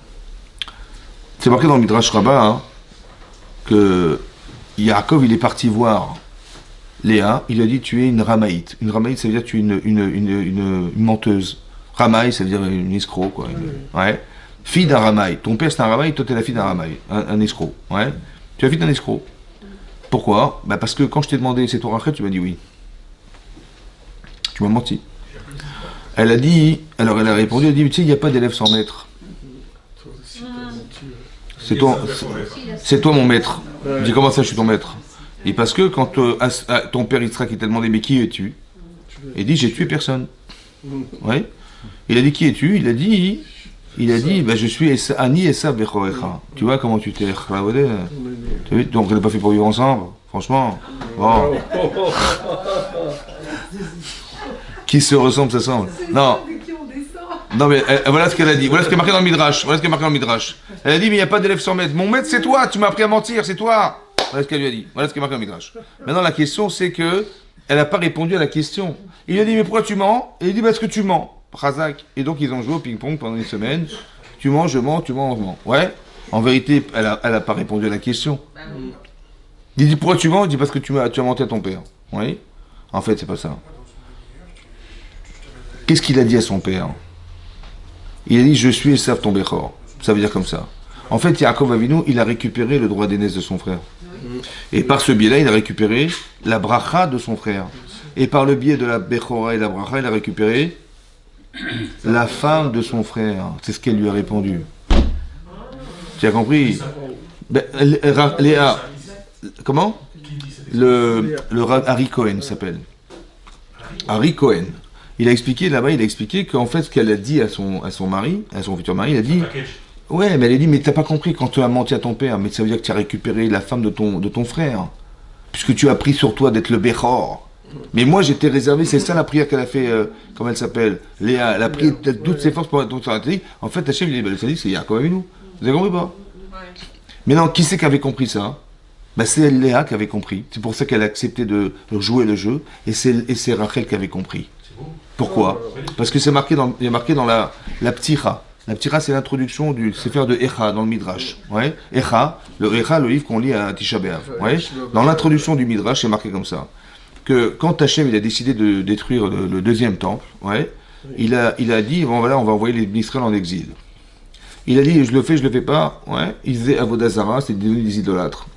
C'est marqué dans le Midrash Rabbah hein, que Yaakov, il est parti voir Léa. Il lui a dit, tu es une ramaïte. Une ramaïte, ça veut dire tu es une menteuse. Ramaï, ça veut dire une escroc, quoi. Ouais. Fille d'un ramaï. Ton père, c'est un ramaï, toi, t'es la fille d'un ramaï. Un escroc. Ouais. Tu es la fille d'un escroc. Pourquoi? Bah parce que quand je t'ai demandé, c'est ton Rachel, tu m'as dit oui. Tu m'as menti. Elle a dit, alors elle a répondu, elle a dit, tu sais, il n'y a pas d'élève sans maître. C'est toi mon maître. Je dis, comment ça, je suis ton maître? Et parce que quand ton père Yitzhak il t'a demandé, mais qui es-tu? Il dit, j'ai tué personne. Ouais. Il a dit, qui es-tu? Il a dit, bah, je suis Ani Esa Bechorecha. Tu vois comment tu t'es reclavodé? Donc on n'est pas fait pour vivre ensemble, franchement. Bon. Qui se ressemble, ça semble. Non. Non mais voilà ce qu'elle a dit. Voilà ce qui est marqué dans le Midrash. Elle a dit, mais il n'y a pas d'élève sans maître. Mon maître, c'est toi. Tu m'as appris à mentir, c'est toi. Voilà ce qu'elle lui a dit. Voilà ce qui est marqué dans le Midrash. Maintenant, la question, c'est que elle n'a pas répondu à la question. Il lui a dit, mais pourquoi tu mens? Et il dit, parce que tu mens. Razak. Et donc, ils ont joué au ping-pong pendant une semaine. Tu mens, je mens, tu mens, on ment. Ouais. En vérité, elle a pas répondu à la question. Il dit, pourquoi tu mens? Il dit, parce que tu as menti à ton père. Oui. En fait, c'est pas ça. Qu'est-ce qu'il a dit à son père? Il a dit, je suis Esav ton Bechor. Ça veut dire comme ça. En fait, Yaakov Avinu, il a récupéré le droit d'aînesse de son frère. Et par ce biais-là, il a récupéré la bracha de son frère. Et par le biais de la Bechora et la bracha, il a récupéré la femme de son frère. C'est ce qu'elle lui a répondu. Tu as compris? Léa. Comment? Le Harry Cohen s'appelle. Harry Cohen. Il a expliqué là-bas, qu'en fait, ce qu'elle a dit à son mari, à son futur mari, il a dit, ouais, mais elle a dit, mais t'as pas compris quand tu as menti à ton père, mais ça veut dire que tu as récupéré la femme de ton frère, puisque tu as pris sur toi d'être le Bechor. Mais moi, j'étais réservé, c'est ça la prière qu'elle a fait, comment elle s'appelle, Léa, elle a pris toutes ses forces pour être sur la télé. En fait, Hachem, il a dit, c'est Yaakov Avinu. Vous avez compris pas? Mais non, qui c'est qui avait compris ça? Bah, c'est Léa qui avait compris. C'est pour ça qu'elle a accepté de jouer le jeu, et c'est Rachel qui avait compris. Pourquoi? Parce que il est marqué dans la ptira. La ptira, c'est l'introduction du Sefer de Echa dans le Midrash. Ouais. Echa, le livre qu'on lit à Tisha B'Av. Ouais. Dans l'introduction du Midrash, c'est marqué comme ça. Que quand Hachem il a décidé de détruire le deuxième temple, ouais, il a dit, bon voilà, on va envoyer les Israël en exil. Il a dit, je le fais pas. Ouais. Ils faisaient Avodazara, c'est des idolâtres.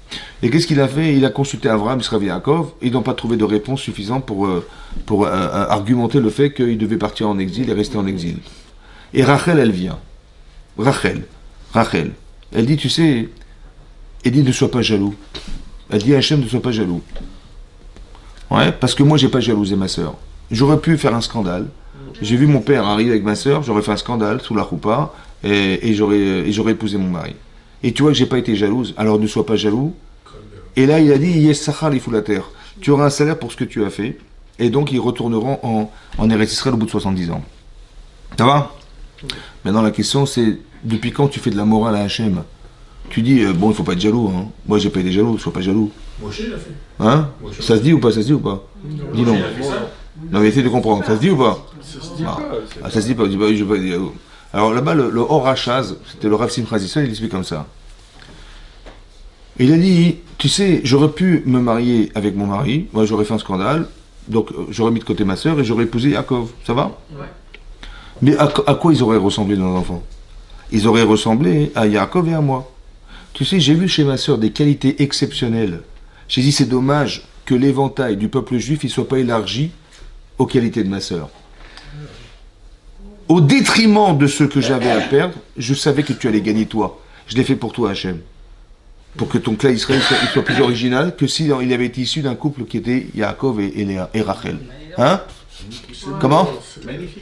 Et qu'est-ce qu'il a fait? Il a consulté Avraham, Israël et Yaakov. Ils n'ont pas trouvé de réponse suffisante pour argumenter le fait qu'il devait partir en exil et rester en exil. Et Rachel, elle vient. Rachel. Elle dit, tu sais, elle dit, ne sois pas jaloux. Elle dit à Hachem, ne sois pas jaloux. Ouais, parce que moi, j'ai pas jalousé ma sœur. J'aurais pu faire un scandale. J'ai vu mon père arriver avec ma sœur, j'aurais fait un scandale sous la roupa et j'aurais épousé mon mari. Et tu vois que j'ai pas été jalouse, alors ne sois pas jaloux. Et là, il a dit, Yessachar l'ifulater. Tu auras un salaire pour ce que tu as fait. Et donc, ils retourneront en Eretz Israël au bout de 70 ans. Ça va? Maintenant, la question, c'est, depuis quand tu fais de la morale à Hachem? Tu dis, bon, il faut pas être jaloux. Hein. Moi, j'ai pas été jaloux, sois pas jaloux. Moshe l'a fait. Hein? Ça se dit ou pas? Dis non. Non, mais essaye de comprendre. Ça se dit ou pas? Ça se dit pas. Ça se dit pas. Je vais pas dire. Alors là-bas, le Horachaz, c'était le Rav Simcha Zissel, il explique comme ça. Il a dit, tu sais, j'aurais pu me marier avec mon mari, moi j'aurais fait un scandale, donc j'aurais mis de côté ma sœur et j'aurais épousé Yaakov. Ça va? Ouais. Mais à quoi ils auraient ressemblé nos enfants? Ils auraient ressemblé à Yaakov et à moi. Tu sais, j'ai vu chez ma sœur des qualités exceptionnelles. J'ai dit, c'est dommage que l'éventail du peuple juif ne soit pas élargi aux qualités de ma sœur. Au détriment de ce que j'avais à perdre, je savais que tu allais gagner toi. Je l'ai fait pour toi, Hachem. Pour que ton clan Israël soit plus original que s'il avait été issu d'un couple qui était Yaakov et Rachel. Hein? Comment?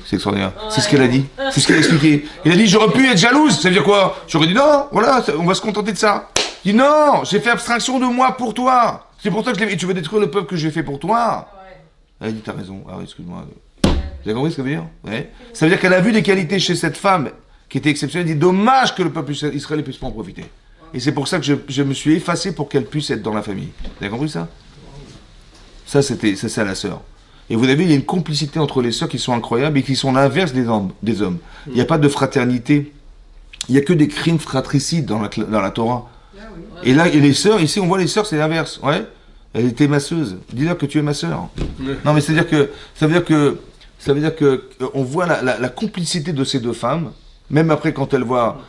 C'est extraordinaire. C'est ce qu'elle a dit. C'est ce qu'elle a expliqué. Il a dit, j'aurais pu être jalouse. Ça veut dire quoi? J'aurais dit, non, voilà, on va se contenter de ça. Il dit, non, j'ai fait abstraction de moi pour toi. C'est pour toi que tu veux détruire le peuple que j'ai fait pour toi. Elle a dit, t'as raison. Alors, excuse-moi. Vous avez compris ce que ça veut dire? Ouais. Ça veut dire qu'elle a vu des qualités chez cette femme qui était exceptionnelle. Elle dit, dommage que le peuple israélien puisse pas en profiter. Et c'est pour ça que je me suis effacé pour qu'elle puisse être dans la famille. Vous avez compris ça? Ça, c'était ça, c'est la sœur. Et vous avez, il y a une complicité entre les sœurs qui sont incroyables et qui sont l'inverse des hommes. Il n'y a pas de fraternité. Il n'y a que des crimes fratricides dans la Torah. Et là, et les sœurs, ici, on voit les sœurs, c'est l'inverse. Ouais. Elle était masseuse. Dis-leur que tu es ma sœur. Non, mais ça veut dire que on voit la complicité de ces deux femmes. Même après, quand elle voit,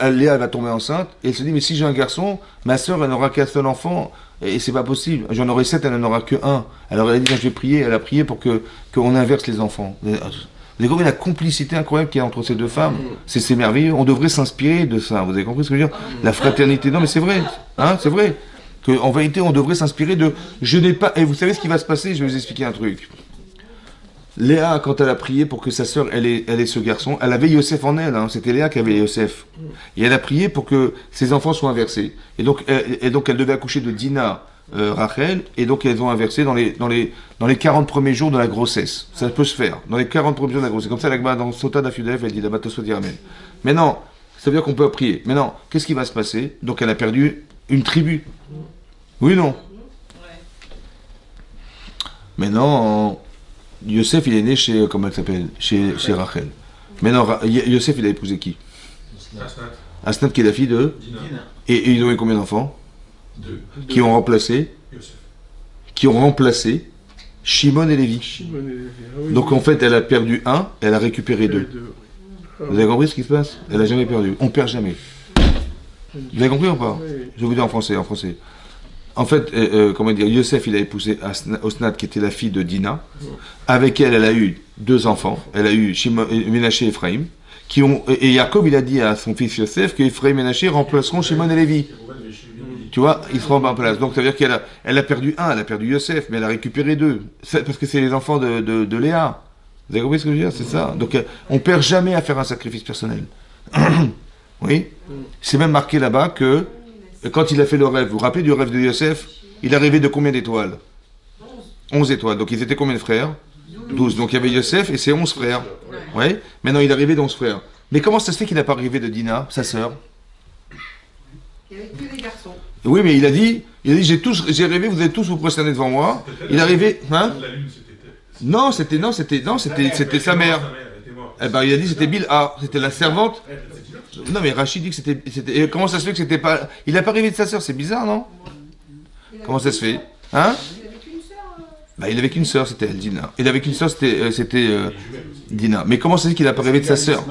Léa va tomber enceinte, et elle se dit, mais si j'ai un garçon, ma sœur, elle n'aura qu'un seul enfant, et c'est pas possible. J'en aurai 7, elle n'en aura que un. Alors elle a dit, je vais prier, elle a prié pour qu'on inverse les enfants. Vous avez compris la complicité incroyable qu'il y a entre ces deux femmes. C'est merveilleux. On devrait s'inspirer de ça. Vous avez compris ce que je veux dire? La fraternité. Non, mais c'est vrai. Hein, c'est vrai. En vérité, on devrait s'inspirer de, je n'ai pas, et vous savez ce qui va se passer? Je vais vous expliquer un truc. Léa, quand elle a prié pour que sa sœur elle ait ce garçon, elle avait Yosef en elle, hein. C'était Léa qui avait Yosef. Et elle a prié pour que ses enfants soient inversés. Et donc elle devait accoucher de Dina, Rachel, et donc elles ont inversé dans les 40 premiers jours de la grossesse. Ça peut se faire, dans les 40 premiers jours de la grossesse. Comme ça, la dans Sota d'Afudef, elle dit la Bato Soti Amen. Mais non, ça veut dire qu'on peut prier. Mais non, qu'est-ce qui va se passer? Donc elle a perdu une tribu. Oui, non? Maintenant, Yosef, il est né chez, comment elle s'appelle, chez Rachel. Maintenant, Yosef, il a épousé qui? Asnat, qui est la fille de Dina. Et ils ont eu combien d'enfants? 2. Qui ont remplacé Yosef. Shimon et Lévi. Shimon et Lévi. Ah oui, Donc en fait, elle a perdu un, elle a récupéré deux. Vous avez compris ce qui se passe? Elle a jamais perdu. On perd jamais. Vous avez compris ou pas? Oui. Je vais vous dire en français. En fait, comment dire, Yosef, il a épousé Osnat, qui était la fille de Dina. Avec elle, elle a eu 2 enfants. Elle a eu Ménaché et Ephraim. Et Jacob, il a dit à son fils Yosef que Ephraim et Ménaché remplaceront Shimon et Lévi. Tu vois, ils seront en place. Donc ça veut dire qu'elle a perdu un, elle a perdu Yosef, mais elle a récupéré 2. Parce que c'est les enfants de Léa. Vous avez compris ce que je veux dire? C'est ça. Donc on perd jamais à faire un sacrifice personnel. Oui. C'est même marqué là-bas que quand il a fait le rêve, vous vous rappelez du rêve de Yosef? Il est arrivé de combien d'étoiles? 11 étoiles. Donc ils étaient combien de frères? 12. Donc il y avait Yosef et ses 11 frères. Oui. Maintenant il est arrivé d'11 frères. Mais comment ça se fait qu'il n'a pas arrivé de Dina, sa sœur? Il n'y avait que des garçons. Oui, mais il a dit j'ai rêvé, vous allez tous vous prosterner devant moi. Il est arrivé, hein? La lune, c'était sa mère. Eh ben, il a dit c'était Bilha, c'était la servante. Non, mais Rachid dit que c'était. Et comment ça se fait que c'était pas. Il n'a pas rêvé de sa sœur, c'est bizarre, non? Comment ça se fait? Hein? Bah, il avait qu'une sœur, c'était Dina. Il avait qu'une sœur, c'était Dina. Mais comment ça se fait qu'il n'a pas rêvé de sa sœur?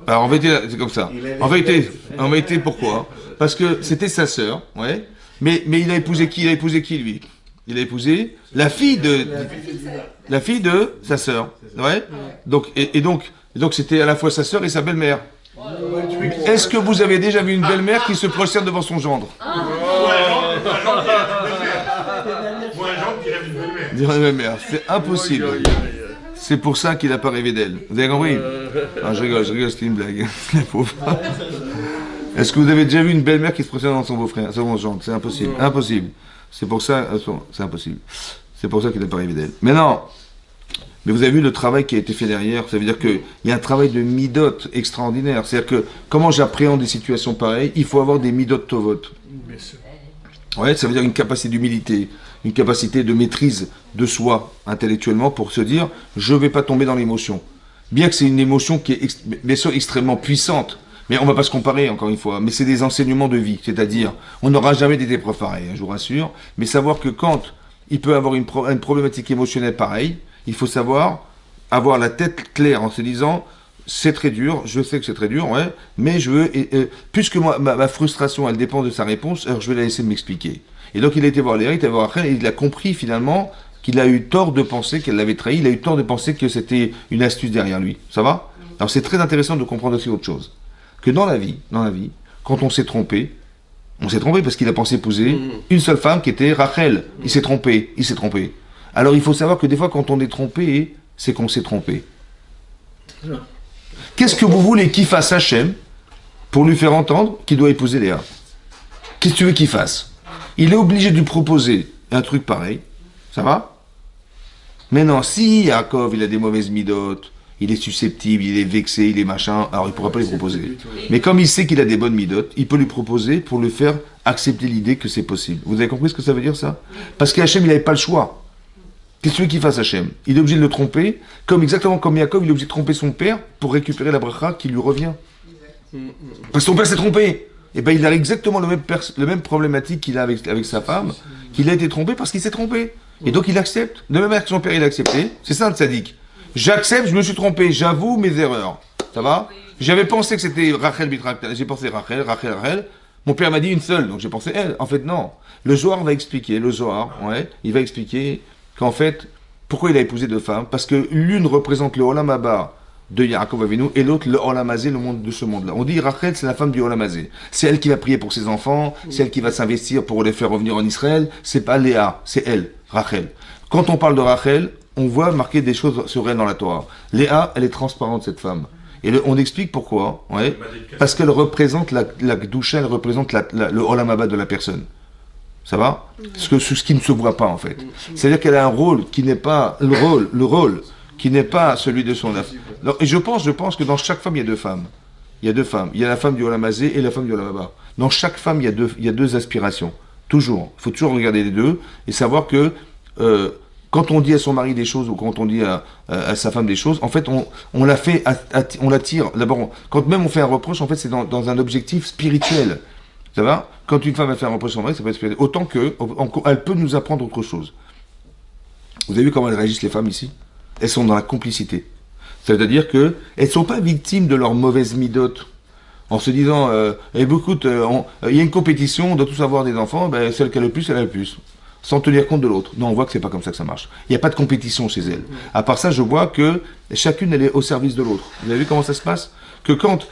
Alors en vérité, c'est comme ça. En vérité, pourquoi? Parce que c'était sa sœur, ouais. Mais il a épousé qui? Il a épousé qui, lui? Il a épousé la fille de sa sœur, ouais. Donc c'était à la fois sa sœur et sa belle-mère. Est-ce que vous avez déjà vu une belle-mère qui se prosterne devant son gendre? Moi, un genre qui rêve d'une belle-mère. Dire une belle-mère, c'est impossible. C'est pour ça qu'il n'a pas rêvé d'elle. Vous avez compris? Non, je rigole, c'était une blague. La pauvre. Est-ce que vous avez déjà vu une belle-mère qui se prosterne dans son beau-frère, son gendre? C'est impossible. Impossible. C'est pour ça, c'est impossible. C'est pour ça qu'il n'a pas rêvé d'elle. Mais non. Mais vous avez vu le travail qui a été fait derrière. Ça veut dire qu'il y a un travail de midot extraordinaire. C'est-à-dire que comment j'appréhende des situations pareilles, il faut avoir des midot tovot. Ouais, ça veut dire une capacité d'humilité, une capacité de maîtrise de soi intellectuellement pour se dire je ne vais pas tomber dans l'émotion. Bien que c'est une émotion qui est bien sûr extrêmement puissante. Mais on ne va pas se comparer, encore une fois. Mais c'est des enseignements de vie. C'est-à-dire, on n'aura jamais des épreuves pareilles, je vous rassure. Mais savoir que quand il peut avoir une problématique émotionnelle pareille, il faut savoir avoir la tête claire en se disant, c'est très dur, je sais que c'est très dur, ouais, mais je veux, puisque moi, ma frustration, elle dépend de sa réponse, alors je vais la laisser m'expliquer. Et donc il a été voir Léa, il a été voir Rachel, et il a compris finalement qu'il a eu tort de penser qu'elle l'avait trahi, il a eu tort de penser que c'était une astuce derrière lui. Ça va? Alors c'est très intéressant de comprendre aussi autre chose. Que dans la vie, quand on s'est trompé parce qu'il a pensé épouser une seule femme qui était Rachel. Il s'est trompé. Alors il faut savoir que des fois quand on est trompé, c'est qu'on s'est trompé. Qu'est-ce que vous voulez qu'il fasse Hachem pour lui faire entendre qu'il doit épouser Léa? Qu'est-ce que tu veux qu'il fasse? Il est obligé de lui proposer un truc pareil. Ça va? Mais non, si Yaakov il a des mauvaises midotes, il est susceptible, il est vexé, il est machin, alors il ne pourra pas lui proposer. Mais comme il sait qu'il a des bonnes midotes, il peut lui proposer pour le faire accepter l'idée que c'est possible. Vous avez compris ce que ça veut dire, ça? Parce qu'Hachem, il n'avait pas le choix. Qu'est-ce que tu veux qu'il fasse, Hachem? Il est obligé de le tromper, exactement comme Yaakov, il est obligé de tromper son père pour récupérer la bracha qui lui revient. Parce que son père s'est trompé. Et bien, il a exactement le même problématique qu'il a avec sa femme, qu'il a été trompé parce qu'il s'est trompé. Et donc, il accepte. De même que son père, il a accepté. C'est ça, le tzaddik. J'accepte, je me suis trompé, j'avoue mes erreurs. Ça va? J'avais pensé que c'était Rachel Bitrakta. J'ai pensé Rachel. Mon père m'a dit une seule, donc j'ai pensé elle. En fait, non. Le Zohar va expliquer, il va expliquer qu'en fait, pourquoi il a épousé deux femmes? Parce que l'une représente le Olam Haba de Yaakov Avinu et l'autre le Olam Hazé, le monde de ce monde-là. On dit Rachel, c'est la femme du Olam Hazé. C'est elle qui va prier pour ses enfants, c'est elle qui va s'investir pour les faire revenir en Israël. C'est pas Léa, c'est elle, Rachel. Quand on parle de Rachel, on voit marquer des choses sur elle dans la Torah. Léa, elle est transparente, cette femme. Et on explique pourquoi. Parce qu'elle représente la Gdusha, elle représente le Olam Haba de la personne. Ça va? Ce qui ne se voit pas, en fait. C'est-à-dire qu'elle a un rôle qui n'est pas le rôle qui n'est pas celui de son âme. Et je pense que dans chaque femme, il y a deux femmes. Il y a deux femmes. Il y a la femme du Olam Hazé et la femme du Olam Haba. Dans chaque femme, il y a deux aspirations. Toujours. Il faut toujours regarder les deux et savoir que quand on dit à son mari des choses ou quand on dit à sa femme des choses, en fait, on l'attire. D'abord, quand même on fait un reproche, en fait, c'est dans un objectif spirituel. Ça va? Quand une femme va faire un reproche à son mari, ça peut être spirituel. Autant qu'elle peut nous apprendre autre chose. Vous avez vu comment elles réagissent, les femmes, ici? Elles sont dans la complicité. Ça veut dire qu'elles ne sont pas victimes de leur mauvaise midote. En se disant, écoute, il y a une compétition, on doit tous avoir des enfants, celle qui a le plus, elle a le plus. Sans tenir compte de l'autre. Non, on voit que c'est pas comme ça que ça marche. Il n'y a pas de compétition chez elles. À part ça, je vois que chacune, elle est au service de l'autre. Vous avez vu comment ça se passe? Que quand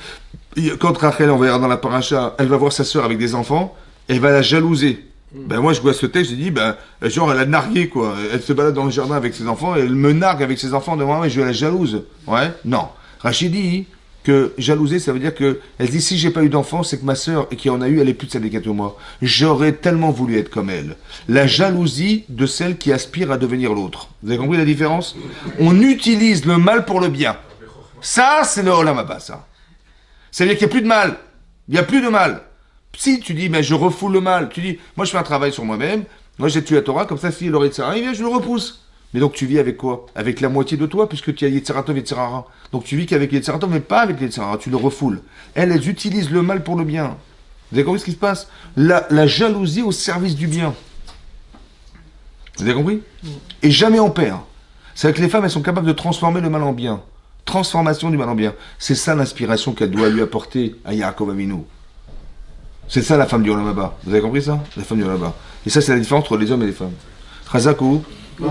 Rachel, on va voir dans la paracha, elle va voir sa sœur avec des enfants, elle va la jalouser. Moi, je vois ce texte, je dis, genre, elle a nargué, quoi. Elle se balade dans le jardin avec ses enfants, et elle me nargue avec ses enfants devant moi, et je la jalouse. Ouais? Non. Rachid dit que jalouser, ça veut dire que, elle dit, si j'ai pas eu d'enfant, c'est que ma sœur, qui en a eu, elle est plus de tzadika que moi. J'aurais tellement voulu être comme elle. La jalousie de celle qui aspire à devenir l'autre. Vous avez compris la différence? On utilise le mal pour le bien. Ça, c'est le Olam Haba, ça. Ça veut dire qu'il n'y a plus de mal. Il n'y a plus de mal. Si tu dis, je refoule le mal, tu dis, moi je fais un travail sur moi-même, moi j'ai tué la Torah, comme ça si l'aurait de arrive, je le repousse. Mais donc tu vis avec quoi? Avec la moitié de toi, puisque tu as Yetzeratov et Yetzerara. Donc tu vis qu'avec Yetzeratov, mais pas avec Yetzerara, tu le refoules. Elles utilisent le mal pour le bien. Vous avez compris ce qui se passe? La jalousie au service du bien. Vous avez compris? Et jamais on perd. C'est que les femmes, elles sont capables de transformer le mal en bien. Transformation du mal en bien. C'est ça l'inspiration qu'elle doit lui apporter à Yaakov Avinu. C'est ça la femme du Olam Haba. Vous avez compris ça? La femme du Olam Haba. Et ça, c'est la différence entre les hommes et les femmes. Chazak ou? Ah,